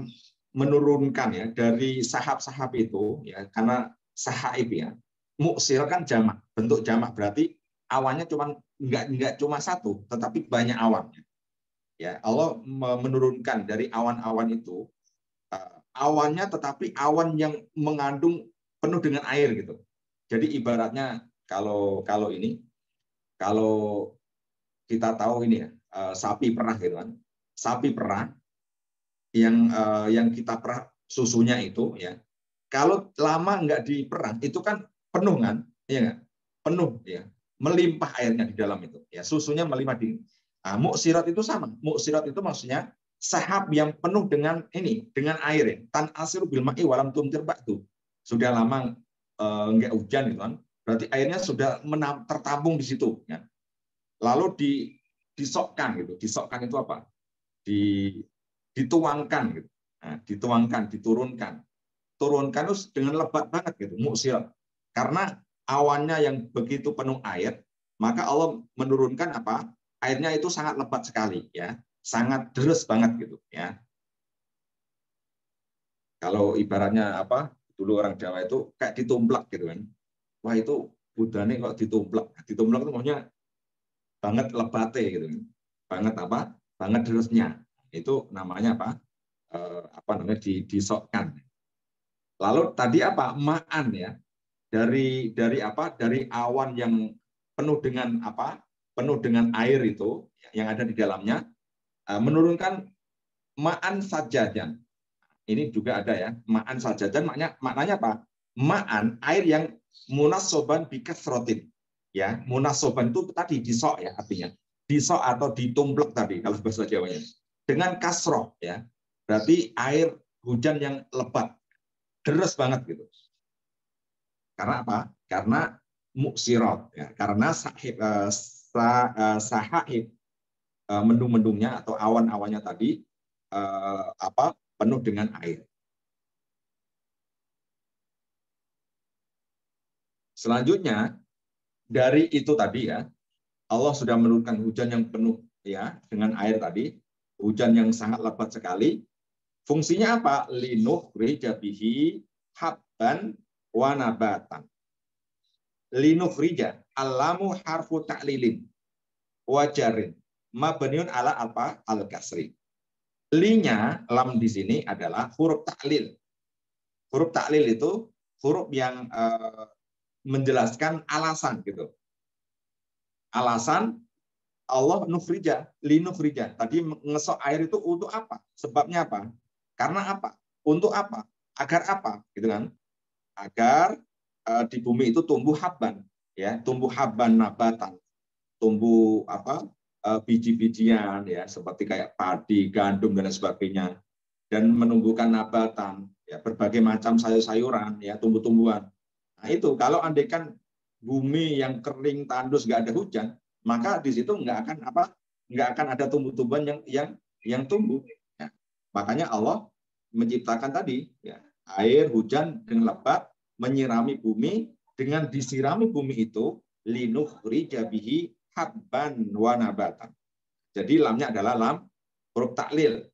menurunkan ya dari sahab-sahab itu ya, karena sahaib ya. Mu'sir kan jamak, bentuk jamak, berarti awannya cuma enggak cuma satu, tetapi banyak awannya. Ya, Allah menurunkan dari awan-awan itu awannya, tetapi awan yang mengandung penuh dengan air gitu. Jadi ibaratnya kalau kita tahu ini ya, sapi perah gitu kan, sapi perah yang kita perah susunya itu ya, kalau lama nggak diperah itu kan penuh kan, ya nggak? Penuh ya, melimpah airnya di dalam itu ya, susunya melimpah di. Nah, mu'sirat itu sama. Mu'sirat itu maksudnya sahab yang penuh dengan air ya. Tan asir bil ma'i walam tumtir ba'du. Sudah lama enggak hujan gitu kan. Berarti airnya sudah tertabung di situ ya. Lalu disokkan gitu. Disokkan itu apa? Dituangkan gitu. Nah, dituangkan, diturunkan. Turunkan itu dengan lebat banget gitu, mu'sirat. Karena awannya yang begitu penuh air, maka Allah menurunkan apa? Airnya itu sangat lebat sekali ya, sangat deres banget gitu ya. Kalau ibaratnya apa, dulu orang Jawa itu kayak ditumplak gitu kan. Wah, itu budane kok ditumplak. Ditumplak itu maksudnya banget lebate gitu kan. Banget apa? Banget deresnya. Itu namanya apa? Apa namanya, disokkan. Lalu tadi apa? Ma'an ya. Dari apa? Dari awan yang penuh dengan apa? Penuh dengan air itu yang ada di dalamnya, menurunkan ma'an sajjajan. ini juga ada ya, ma'an sajadan maknanya apa? Ma'an, air yang munasoban bikasrotin. Ya, munasoban itu tadi disok ya artinya. Disok atau ditumplek tadi kalau bahasa Jawanya. Dengan kasroh ya. Berarti air hujan yang lebat. Deres banget gitu. Karena apa? Karena muksirot ya. Karena sahib mendung-mendungnya atau awan-awannya tadi penuh dengan air. Selanjutnya dari itu tadi ya, Allah sudah menurunkan hujan yang penuh ya dengan air tadi, hujan yang sangat lebat sekali. Fungsinya apa? Linukhrija bihi habban wa nabatan. Linukhrija alamu harfu ta'lilin wajarin mabniun ala apa? Al-kasri. Linya lam di sini adalah huruf ta'lil. Huruf ta'lil itu huruf yang menjelaskan alasan gitu. Alasan Allah nukhrija, linukhrija. Tadi ngesok air itu untuk apa? Sebabnya apa? Karena apa? Untuk apa? Agar apa? Gitu kan? Agar di bumi itu tumbuh habban, ya, tumbuh habban nabatan, tumbuh apa? Biji-bijian ya, seperti kayak padi, gandum dan sebagainya, dan menumbuhkan nabatan, ya, berbagai macam sayur-sayuran, ya, tumbuh-tumbuhan. Nah itu kalau andaikan bumi yang kering tandus nggak ada hujan, maka di situ nggak akan ada tumbuh-tumbuhan yang tumbuh. Ya. Makanya Allah menciptakan tadi ya, air hujan dengan lebat menyirami bumi, dengan disirami bumi itu linukhrija bihi habban wa nabatan. Jadi lamnya adalah lam huruf taklil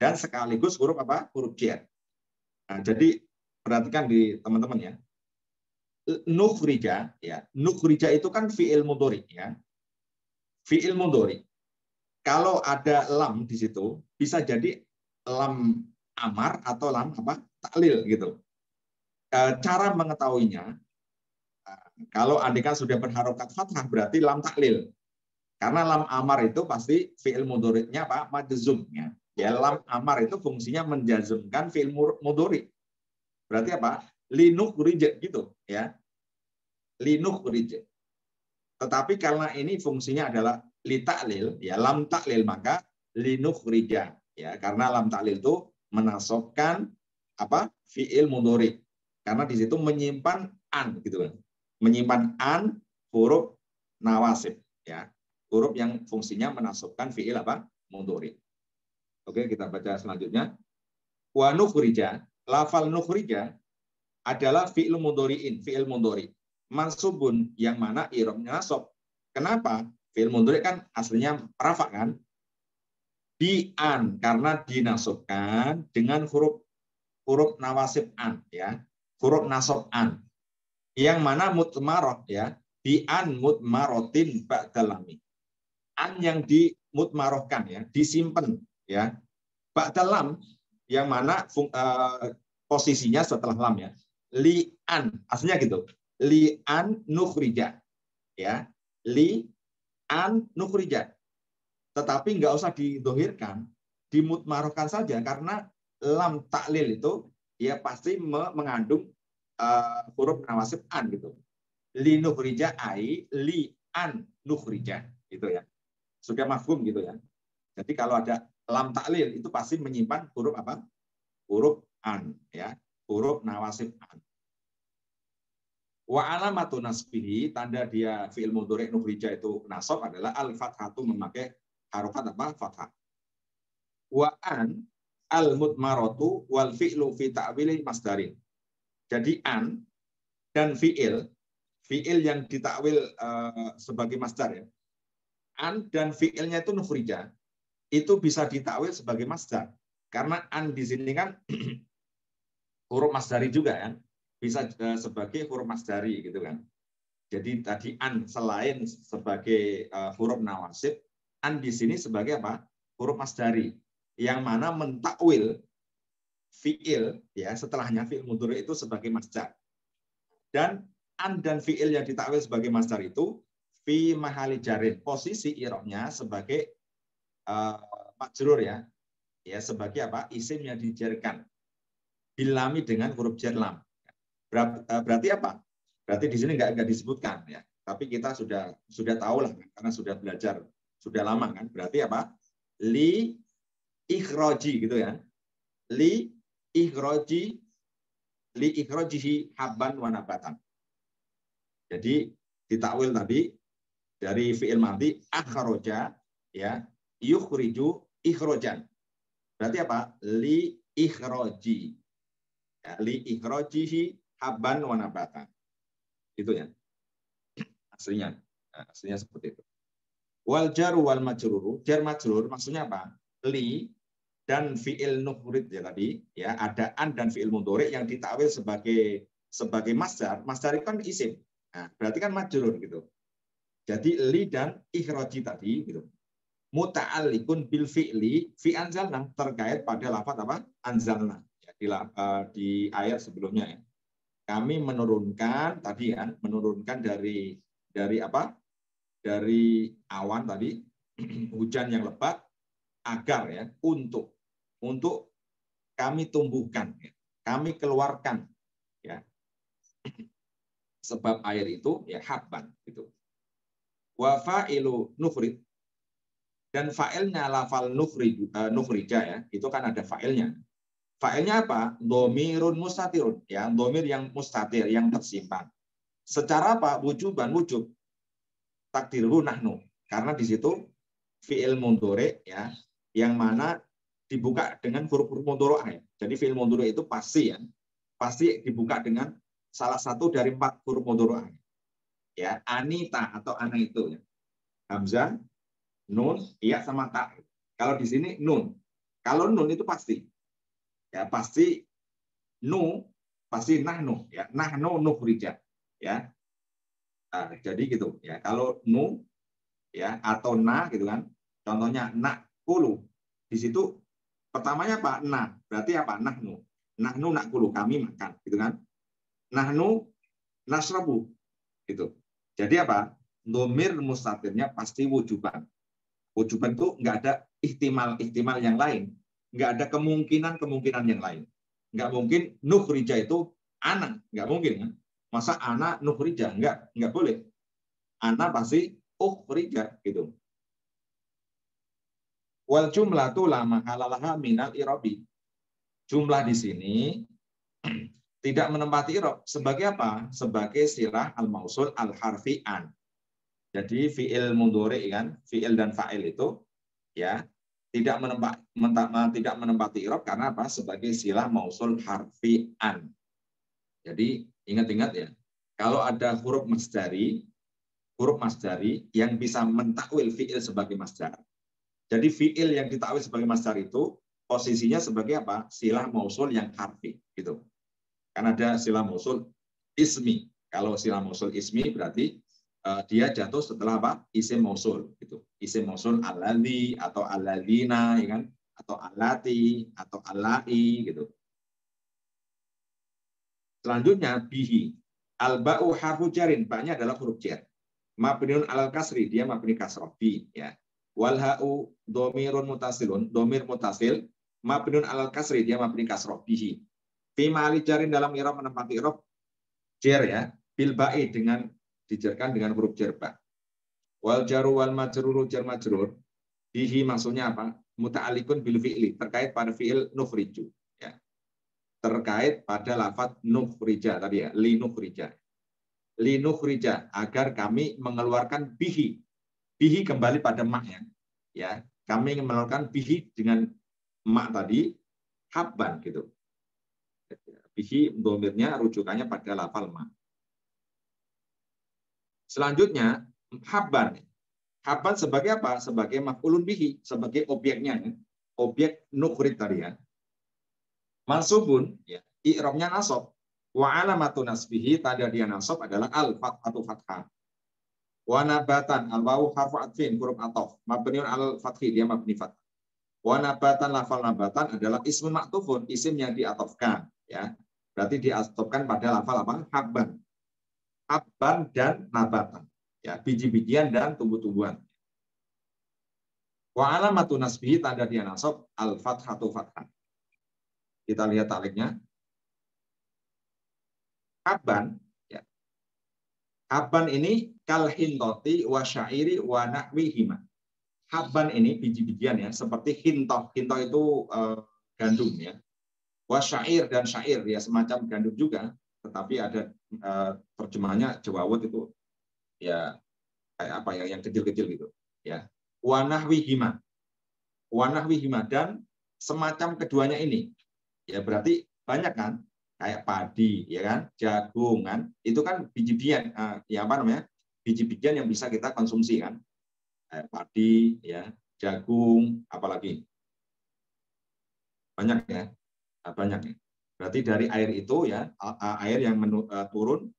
dan sekaligus huruf apa? Huruf jar. Nah, jadi perhatikan di teman-teman ya. Nukhrija ya, nukhrija itu kan fiil mudhari ya. Fiil mudhari. Kalau ada lam di situ bisa jadi lam amar atau lam apa? Taklil gitu. Cara mengetahuinya kalau andaikan sudah berharokat fathah berarti lam taklil. Karena lam amar itu pasti fiil mudhari'nya apa? Majzum ya. Ya, lam amar itu fungsinya menjazmkan fiil mudhari. Berarti apa? Linukhrija gitu ya. Linukhrija. Tetapi karena ini fungsinya adalah li taklil ya, lam taklil, maka linukhrija ya, karena lam taklil itu menasobkan apa? Fiil mudhari. Karena di situ menyimpan an gitu kan. Menyimpan an huruf nawasib ya. Huruf yang fungsinya menasobkan fiil apa? Mudhari. Oke, kita baca selanjutnya. Wa nukhrija, lafal nukhrija adalah fi'il mudhari'in, fi'il mudhari. Mansubun yang mana i'rabnya nasab. Kenapa? Fi'il mudhari kan aslinya rafa kan? Bi an karena dinasabkan dengan huruf nawasib an ya. Huruf nasab an. Yang mana mutmarah ya. Bi an mutmarotin ba'dalami. An yang dimutmarohkan ya, disimpan ya. Ba'dalam yang mana posisinya setelah lam ya. Li'an, aslinya gitu. Li'an nukhrija. Ya. Li'an nukhrija. Tetapi nggak usah didohirkan, dimutmarohkan saja karena lam taklil itu ya pasti mengandung huruf nawasib an gitu. Li nukhrija ai li'an nukhrija gitu ya. Sudah mafhum gitu ya. Jadi kalau ada lam taklil itu pasti menyimpan huruf apa? Huruf an ya. Huruf nawasib an. Wa alamatu nasbihi, tanda dia fi'il mudhari' nukhrija itu nasab adalah al-fathatu, memakai harokat apa? Fathah. Wa an al-mutmaratu wal fi'lu fi ta'wili masdarin. Jadi an dan fi'il yang ditakwil sebagai masdar ya. An dan fi'ilnya itu nukhrija. Itu bisa ditakwil sebagai masdar. Karena an di sini kan huruf masdari juga kan. Bisa sebagai huruf masdari gitu kan. Jadi tadi an selain sebagai huruf nawasib, an di sini sebagai apa? Huruf masdari yang mana mentakwil fiil ya, setelahnya fiil mudhari itu sebagai masdar. Dan an dan fiil yang ditakwil sebagai masdar itu fi mahali jarin, posisi i'rabnya sebagai majrur ya. Ya, sebagai apa? Isim yang dijarkan. bilami dengan huruf jar lam. Berarti apa? Berarti di sini nggak disebutkan ya. Tapi kita sudah tahu lah karena sudah belajar sudah lama kan. Berarti apa? Li ikhroji gitu ya. Li ikhrojihi habban wa nabatan. Jadi ditakwil tadi dari fi'il madhi akhroja ya yukhriju ikhrojan. Berarti apa? Li ikhroji. Ya, li ikhrojihi habban wa nabatan. Itu ya. Aslinya. Nah, aslinya seperti itu. Wal jaru wal majruru, jar majrur maksudnya apa? Li dan fi'il nukhrid ya tadi, ya ada an dan fi'il mudhari yang ditakwil sebagai masdar. Masdar itu kan isim. Nah, berarti kan majrur gitu. Jadi li dan ikhraji tadi gitu. Muta'alliqun bil fi'li fi anzalna, terkait pada lafaz apa? Anzalna. Ya, di ayat sebelumnya ya. Kami menurunkan tadi kan, menurunkan dari apa? Dari awan tadi, hujan yang lebat, agar ya untuk kami tumbuhkan, ya, kami keluarkan, ya. Sebab air itu ya habban gitu. Wa fa'ilu nukhrid, dan fa'ilnya lafal nukhrija ya, itu kan ada fa'ilnya. Fa'ilnya apa? Domirun mustatirun, ya, domir yang mustatir, yang tersimpan. Secara apa? Wujub. Takdiruhu nahnu. Karena di situ fi'il mudhari ya, yang mana dibuka dengan huruf-huruf mudhari. Jadi fi'il mudhari itu pasti ya. Pasti dibuka dengan salah satu dari 4 huruf mudhari. Ya, anita atau ana itu ya. Hamzah, nun, iya sama ta. Kalau di sini nun. Kalau nun itu pasti. Ya, pasti pasti nahnu ya. Nahnu nukhrija ya. Nah, jadi gitu ya. Kalau ya atau na gitu kan. Contohnya nakulu. Di situ pertamanya apa? Na. Berarti apa? Nahnu. Nahnu nakulu, kami makan gitu kan. Nahnu nasrabu gitu. Jadi apa? Dhamir mustatirnya pasti wujuban. Wujuban itu nggak ada ihtimal yang lain, nggak ada kemungkinan yang lain. Nggak mungkin nukhrija itu anak, nggak mungkin kan? Masa anak nukhrija? Nggak boleh. Anak pasti ukhrija gitu. Wal jumlatu la mahalalaha minal irabi. Jumlah di sini tidak menempati irob. Sebagai apa? Sebagai silah al-mausul al-harfi an. Jadi fi'il mudhari kan, fi'il dan fa'il itu ya tidak menempati irob karena apa? Sebagai silah mausul harfi an. Jadi ingat-ingat ya, kalau ada huruf masdari yang bisa mentakwil fi'il sebagai masdar. Jadi fi'il yang ditakwil sebagai masdar itu posisinya sebagai apa? Silah mausul yang harfi gitu. Kan ada silah mausul ismi. Kalau silah mausul ismi berarti dia jatuh setelah apa? Isim mausul gitu. Isim mausul alladzi atau alladzina ya kan? Atau allati atau allai gitu. Selanjutnya bihi. Al-ba'u harfu jarin, ba'nya adalah huruf jar. Mabniun alal kasri, dia mabni kasrah bi ya. Wal ha'u dhamirun mutasilun, dhamir mutasil, mabniun alal kasri, dia mabni kasrah bihi. Fi ma'ali jarin, dalam i'rab menempati i'rab jar ya, bil ba'i, dengan dijarkan dengan huruf jar ba. Wal jaru wal majruru, jar majrur bihi maksudnya apa? Muta'alliqun bil fi'li, terkait pada fi'il nukhriju ya. Terkait pada lafaz nukhrija tadi ya, li nukhrija. Li nukhrija, agar kami mengeluarkan bihi. Bihi kembali pada maknya ya. Kami mengeluarkan bihi dengan mak tadi habban gitu. Bihi domirnya rujukannya pada lafal ma. Selanjutnya habban. Habban sebagai apa? Sebagai maf'ulun bihi, sebagai objeknya, objek nukhrij tadi ya. Mansubun ya, i'rabnya nasab. Wa alamatu nasbihi, tanda dia nasab adalah al-fathatu fathah. Wa nabatan al-wawu harfu atfin, huruf ataf. Mabniun al-fathi, dia mabni fathah. Wa nabatan, lafal nabatan adalah ismun maktufun, isim yang diatofkan ya. Berarti diatofkan pada lafal apa? Habban. Habban dan nabatan. Ya, biji-bijian dan tumbuh-tumbuhan. Wa alamatu nasbihi, tanda dia nasab al-fathatu fathah. Kita lihat taliknya. Habban, ya. Habban ini kal hintoti wa syairi wa nahwihima. Habban ini biji-bijian ya, seperti hintoh. Hintoh itu gandum ya. Wa syair dan syair ya, semacam gandum juga, tetapi ada terjemahannya jawawut itu ya kayak apa ya, yang kecil-kecil gitu ya. Wa nahwihima. Wa nahwihima, dan semacam keduanya ini. Ya berarti banyak kan? Kayak padi, ya kan, jagung kan, itu kan biji-bijian, ya apa namanya, biji-bijian yang bisa kita konsumsi kan, kayak padi, ya, jagung, apalagi banyak ya, banyak ya. Berarti dari air itu ya, air yang turun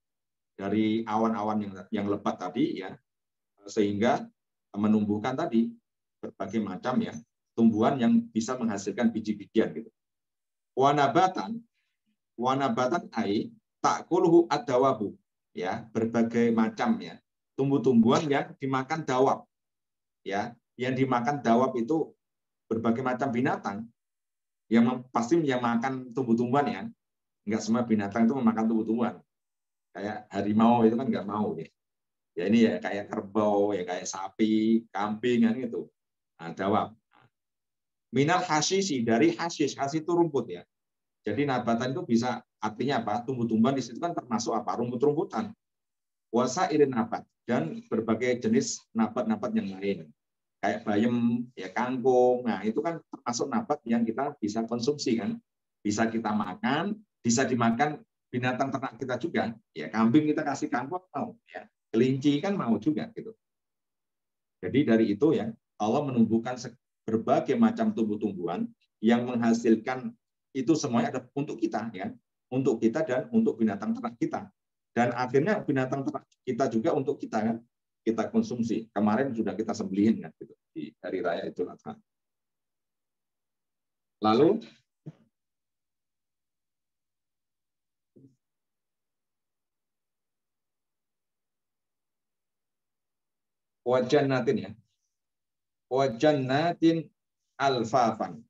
dari awan-awan yang lebat tadi ya, sehingga menumbuhkan tadi berbagai macam ya tumbuhan yang bisa menghasilkan biji-bijian gitu. Wanabatan ai takuluhu ad-dawabu, ya, berbagai macam ya tumbuh-tumbuhan yang dimakan dawab, ya, yang dimakan dawab itu berbagai macam binatang yang pasti yang makan tumbuh-tumbuhan ya, nggak semua binatang itu memakan tumbuh-tumbuhan, kayak harimau itu kan nggak mau ya, ya ini ya kayak kerbau ya, kayak sapi, kambing kan itu, nah, dawab. Minal hasisi, dari hasis itu rumput ya. Jadi nabatan itu bisa artinya apa? Tumbuh-tumbuhan di situ kan termasuk apa? Rumput-rumputan. Wasa irin nabat, dan berbagai jenis nabat-nabat yang lain. Kayak bayam, ya kangkung. Nah, itu kan termasuk nabat yang kita bisa konsumsi kan. Bisa kita makan, bisa dimakan binatang ternak kita juga. Ya, kambing kita kasih kangkung mau, ya. Kelinci kan mau juga gitu. Jadi dari itu ya, Allah menumbuhkan berbagai macam tumbuh-tumbuhan yang menghasilkan itu semuanya ada untuk kita ya, untuk kita dan untuk binatang ternak kita, dan akhirnya binatang ternak kita juga untuk kita kan, kita konsumsi. Kemarin sudah kita sembelihin kan gitu di hari raya Idul Adha. Lalu wajannatin ya, wajannatin alfafan,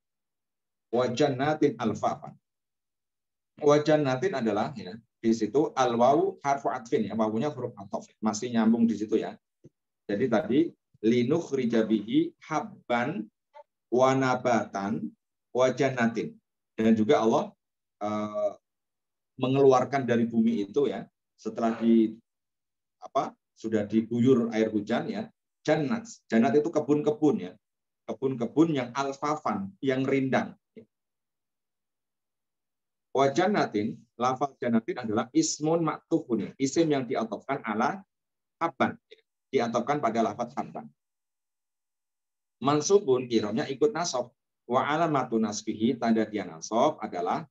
wajannatin alfafan. Wajannatin adalah ya, di situ al-wawu harfu atfin ya, wawunya huruf ataf, masih nyambung di situ ya. Jadi tadi linukhrija bihi habban wa nabatan wa jannatin, dan juga Allah mengeluarkan dari bumi itu ya, setelah sudah diguyur air hujan ya, jannat. Jannat itu kebun-kebun ya, kebun-kebun yang alfafan, yang rindang. Wa jannatin, lafaz jannatin adalah ismun maktufun, isim yang diatofkan ala habban, diatofkan pada lafaz habban. Mansubun, kiromnya ikut nasab. Wa alamatu nasbihi, tanda dia nasab adalah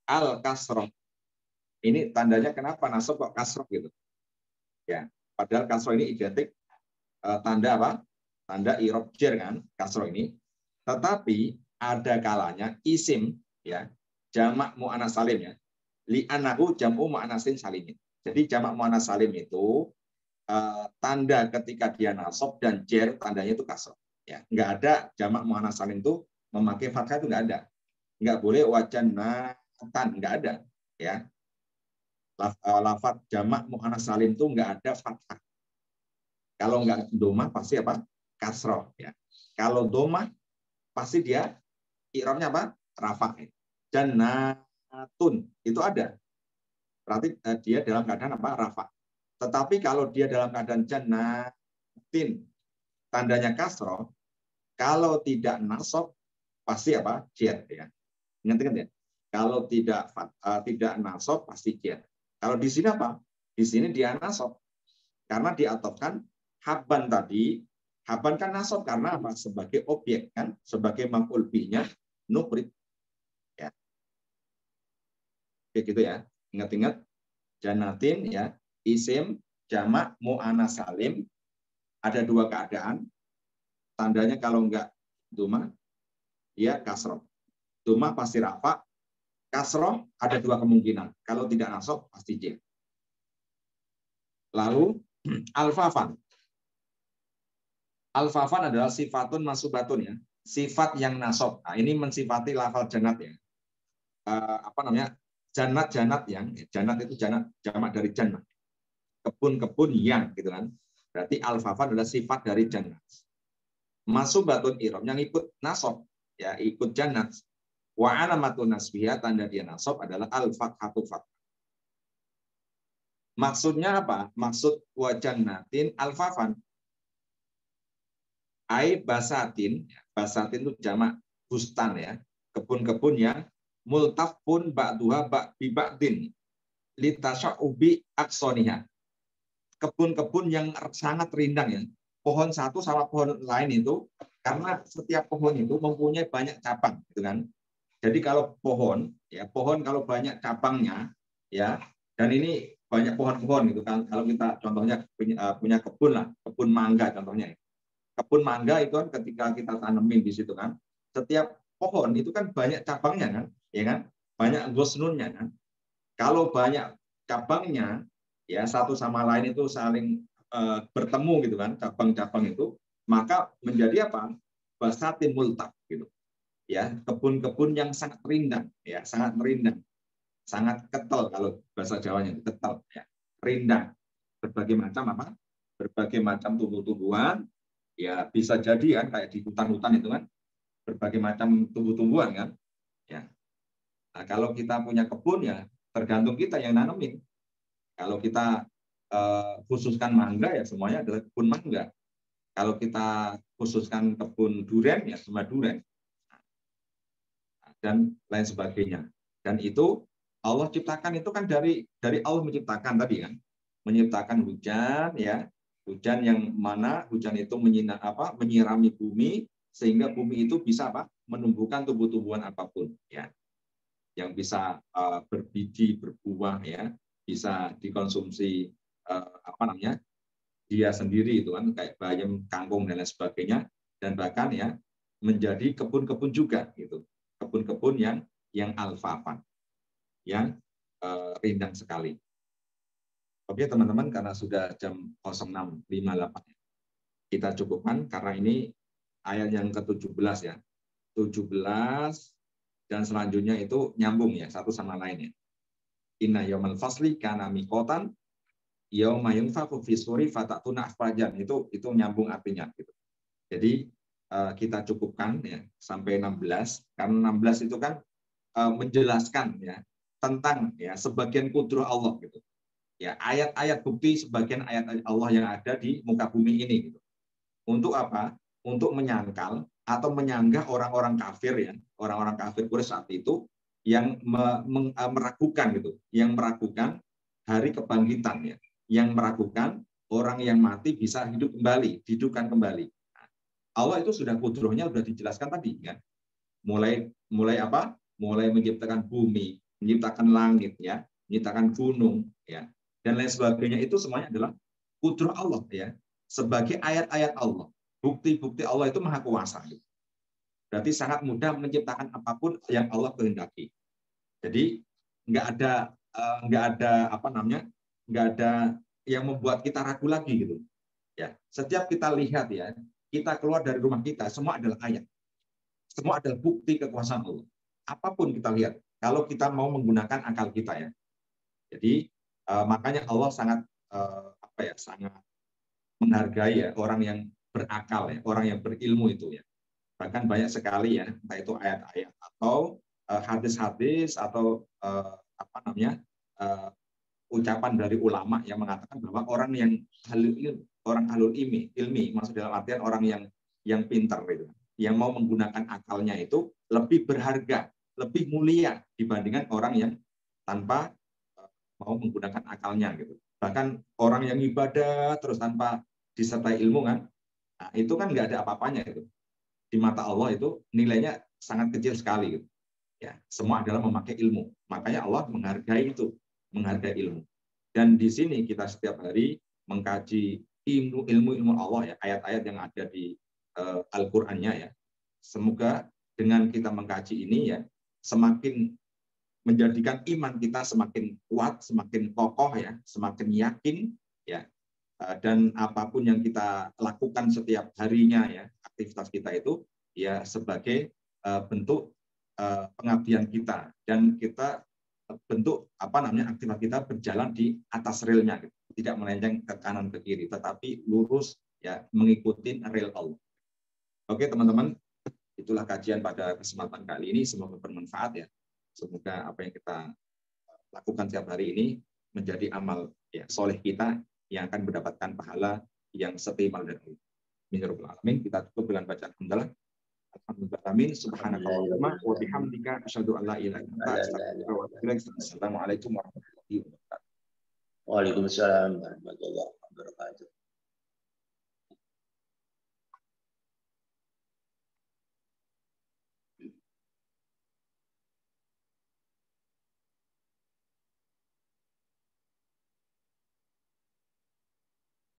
al kasroh. Ini tandanya kenapa nasab kok kasroh gitu? Ya, padahal kasroh ini identik tanda apa? Tanda irob jer kan, kasroh ini. Tetapi ada kalanya isim ya, jamak mu'anats salim ya. Li'annahu jam'u mu'anatsin salim. Jadi jamak mu'anats salim itu tanda ketika dia nasab dan jer tandanya itu kasroh. Ya, nggak ada jamak mu'anats salim itu memakai fathah, itu nggak ada. Nggak boleh wajannatan, nggak ada. Ya, lafaz jamak mu'anats salim itu nggak ada fathah. Kalau nggak domah pasti apa? Kasroh. Ya. Kalau domah pasti dia i'rabnya apa? Rafa. Jannatun itu ada. Berarti dia dalam keadaan apa? Rafa. Tetapi kalau dia dalam keadaan jannatin, tandanya kasroh, kalau tidak nasab pasti apa? Jer ya. Ingat-ingat ya. Kalau tidak nasab pasti jer. Kalau di sini apa? Di sini dia nasab. Karena diatofkan habban tadi. Habban kan nasab karena apa? Sebagai objek kan, sebagai maf'ul bihnya nukrid. Ya. Kayak gitu ya. Ingat-ingat jannatin ya, isim jamak mu'anats salim, ada dua keadaan. Tandanya kalau enggak domah dia kasroh. Domah pasti rafa, kasroh ada dua kemungkinan. Kalau tidak nasab pasti jer. Lalu alfafan. Alfafan adalah sifatun masubatun ya, sifat yang nasab. Nah, ini mensifati lafal jannat ya. Apa namanya? Janat-janat yang, janat itu janat jamak dari jannah. Kebun-kebun yang, gitu kan. Berarti alfafan adalah sifat dari jannat. Masubatun irom yang ikut nasab, ya ikut jannat. Wa alamatun nasbiyah, tanda dia nasab adalah al-fathatu fath. Maksudnya apa? Maksud wa jannatin alfafan. Ai basatin, basatin itu jamak bustan ya, kebun-kebun yang multafun ba'duha bi ba'din litasya'ubi aksoniha. Kebun-kebun yang sangat rindang ya. Pohon satu sama pohon lain itu karena setiap pohon itu mempunyai banyak cabang gitu kan. Jadi kalau pohon ya, pohon kalau banyak cabangnya ya, dan ini banyak pohon-pohon gitu kan. Kalau kita contohnya punya kebun lah, kebun mangga contohnya. Kebun mangga itu kan ketika kita tanemin di situ kan, setiap pohon itu kan banyak cabangnya kan, ya kan? Banyak gosnunnya kan. Kalau banyak cabangnya, ya satu sama lain itu saling bertemu gitu kan, cabang-cabang itu, maka menjadi apa? Basatin multaf gitu. Ya, kebun-kebun yang sangat rindang, ya sangat rindang, sangat ketel kalau bahasa Jawanya itu ketel, ya rindang. Berbagai macam apa? Berbagai macam tumbuh-tumbuhan, ya bisa jadi kan kayak di hutan-hutan itu kan berbagai macam tumbuh-tumbuhan kan, ya. Nah, kalau kita punya kebun ya tergantung kita yang nanemin. Kalau kita khususkan mangga ya semuanya adalah kebun mangga. Kalau kita khususkan kebun durian ya semua durian dan lain sebagainya. Dan itu Allah ciptakan itu kan dari Allah menciptakan tadi kan, menciptakan hujan ya, hujan yang mana hujan itu menyirami bumi sehingga bumi itu bisa apa? Menumbuhkan tumbuh-tumbuhan apapun ya, yang bisa berbiji, berbuah ya, bisa dikonsumsi dia sendiri itu kan kayak bayam, kangkung dan lain sebagainya, dan bahkan ya menjadi kebun-kebun juga gitu, kebun-kebun yang alfafan, yang rindang sekali. Oke teman-teman, karena sudah jam 06.58 kita cukupkan karena ini ayat yang ke-17 ya, 17 dan selanjutnya itu nyambung ya satu sama lain ya. Inna yaumal fasli kana miqatan yauma yunfakhu fi suri fatatuna afwajan, itu nyambung artinya gitu. Jadi kita cukupkan ya sampai 16 karena 16 itu kan menjelaskan ya tentang ya sebagian kudrah Allah gitu. Ya, ayat-ayat bukti sebagian ayat Allah yang ada di muka bumi ini gitu. Untuk apa? Untuk menyangkal atau menyanggah orang-orang kafir ya, orang-orang kafir Quraisy saat itu yang meragukan gitu, yang meragukan hari kebangkitan ya, yang meragukan orang yang mati bisa hidup kembali, dihidupkan kembali. Allah itu sudah kudrohnya sudah dijelaskan tadi kan. Mulai apa? Mulai menciptakan bumi, menciptakan langit ya, menciptakan gunung ya, dan lain sebagainya, itu semuanya adalah kudroh Allah ya, sebagai ayat-ayat Allah. Bukti-bukti Allah itu maha kuasa. Berarti sangat mudah menciptakan apapun yang Allah kehendaki. Jadi nggak ada nggak ada yang membuat kita ragu lagi gitu. Ya, setiap kita lihat ya, kita keluar dari rumah kita, semua adalah ayat. Semua adalah bukti kekuasaan Allah. Apapun kita lihat, kalau kita mau menggunakan akal kita ya. Jadi makanya Allah sangat sangat menghargai ya orang yang berakal ya, orang yang berilmu itu ya. Bahkan banyak sekali ya, entah itu ayat-ayat atau hadis-hadis atau ucapan dari ulama yang mengatakan bahwa orang yang ahlul ilmi maksud dalam artian orang yang pintar itu, yang mau menggunakan akalnya itu lebih berharga, lebih mulia dibandingkan orang yang tanpa mau menggunakan akalnya gitu. Bahkan orang yang ibadah terus tanpa disertai ilmu kan, nah, itu kan nggak ada apa-apanya itu. Di mata Allah itu nilainya sangat kecil sekali gitu. Ya, semua adalah memakai ilmu. Makanya Allah menghargai itu, menghargai ilmu. Dan di sini kita setiap hari mengkaji ilmu Allah ya, ayat-ayat yang ada di Al-Qur'annya ya. Semoga dengan kita mengkaji ini ya, semakin menjadikan iman kita semakin kuat, semakin kokoh ya, semakin yakin ya. Dan apapun yang kita lakukan setiap harinya ya, aktivitas kita itu ya sebagai bentuk pengabdian kita, dan kita bentuk aktivitas kita berjalan di atas relnya, gitu. Tidak melenceng ke kanan ke kiri, tetapi lurus ya mengikuti rel Allah. Oke teman-teman, itulah kajian pada kesempatan kali ini. Semoga bermanfaat ya. Semoga apa yang kita lakukan setiap hari ini menjadi amal ya soleh kita yang akan mendapatkan pahala yang setimpal dari Allah. Bismillahirrahmanirrahim. Kita tutup dengan bacaan hamdalah. Alhamdulillah, subhanakallahumma wa bihamdika asyhadu an la ilaha illa anta astaghfiruka wa atubu ilaik. Assalamualaikum warahmatullahi wabarakatuh. Waalaikumsalam warahmatullahi wabarakatuh.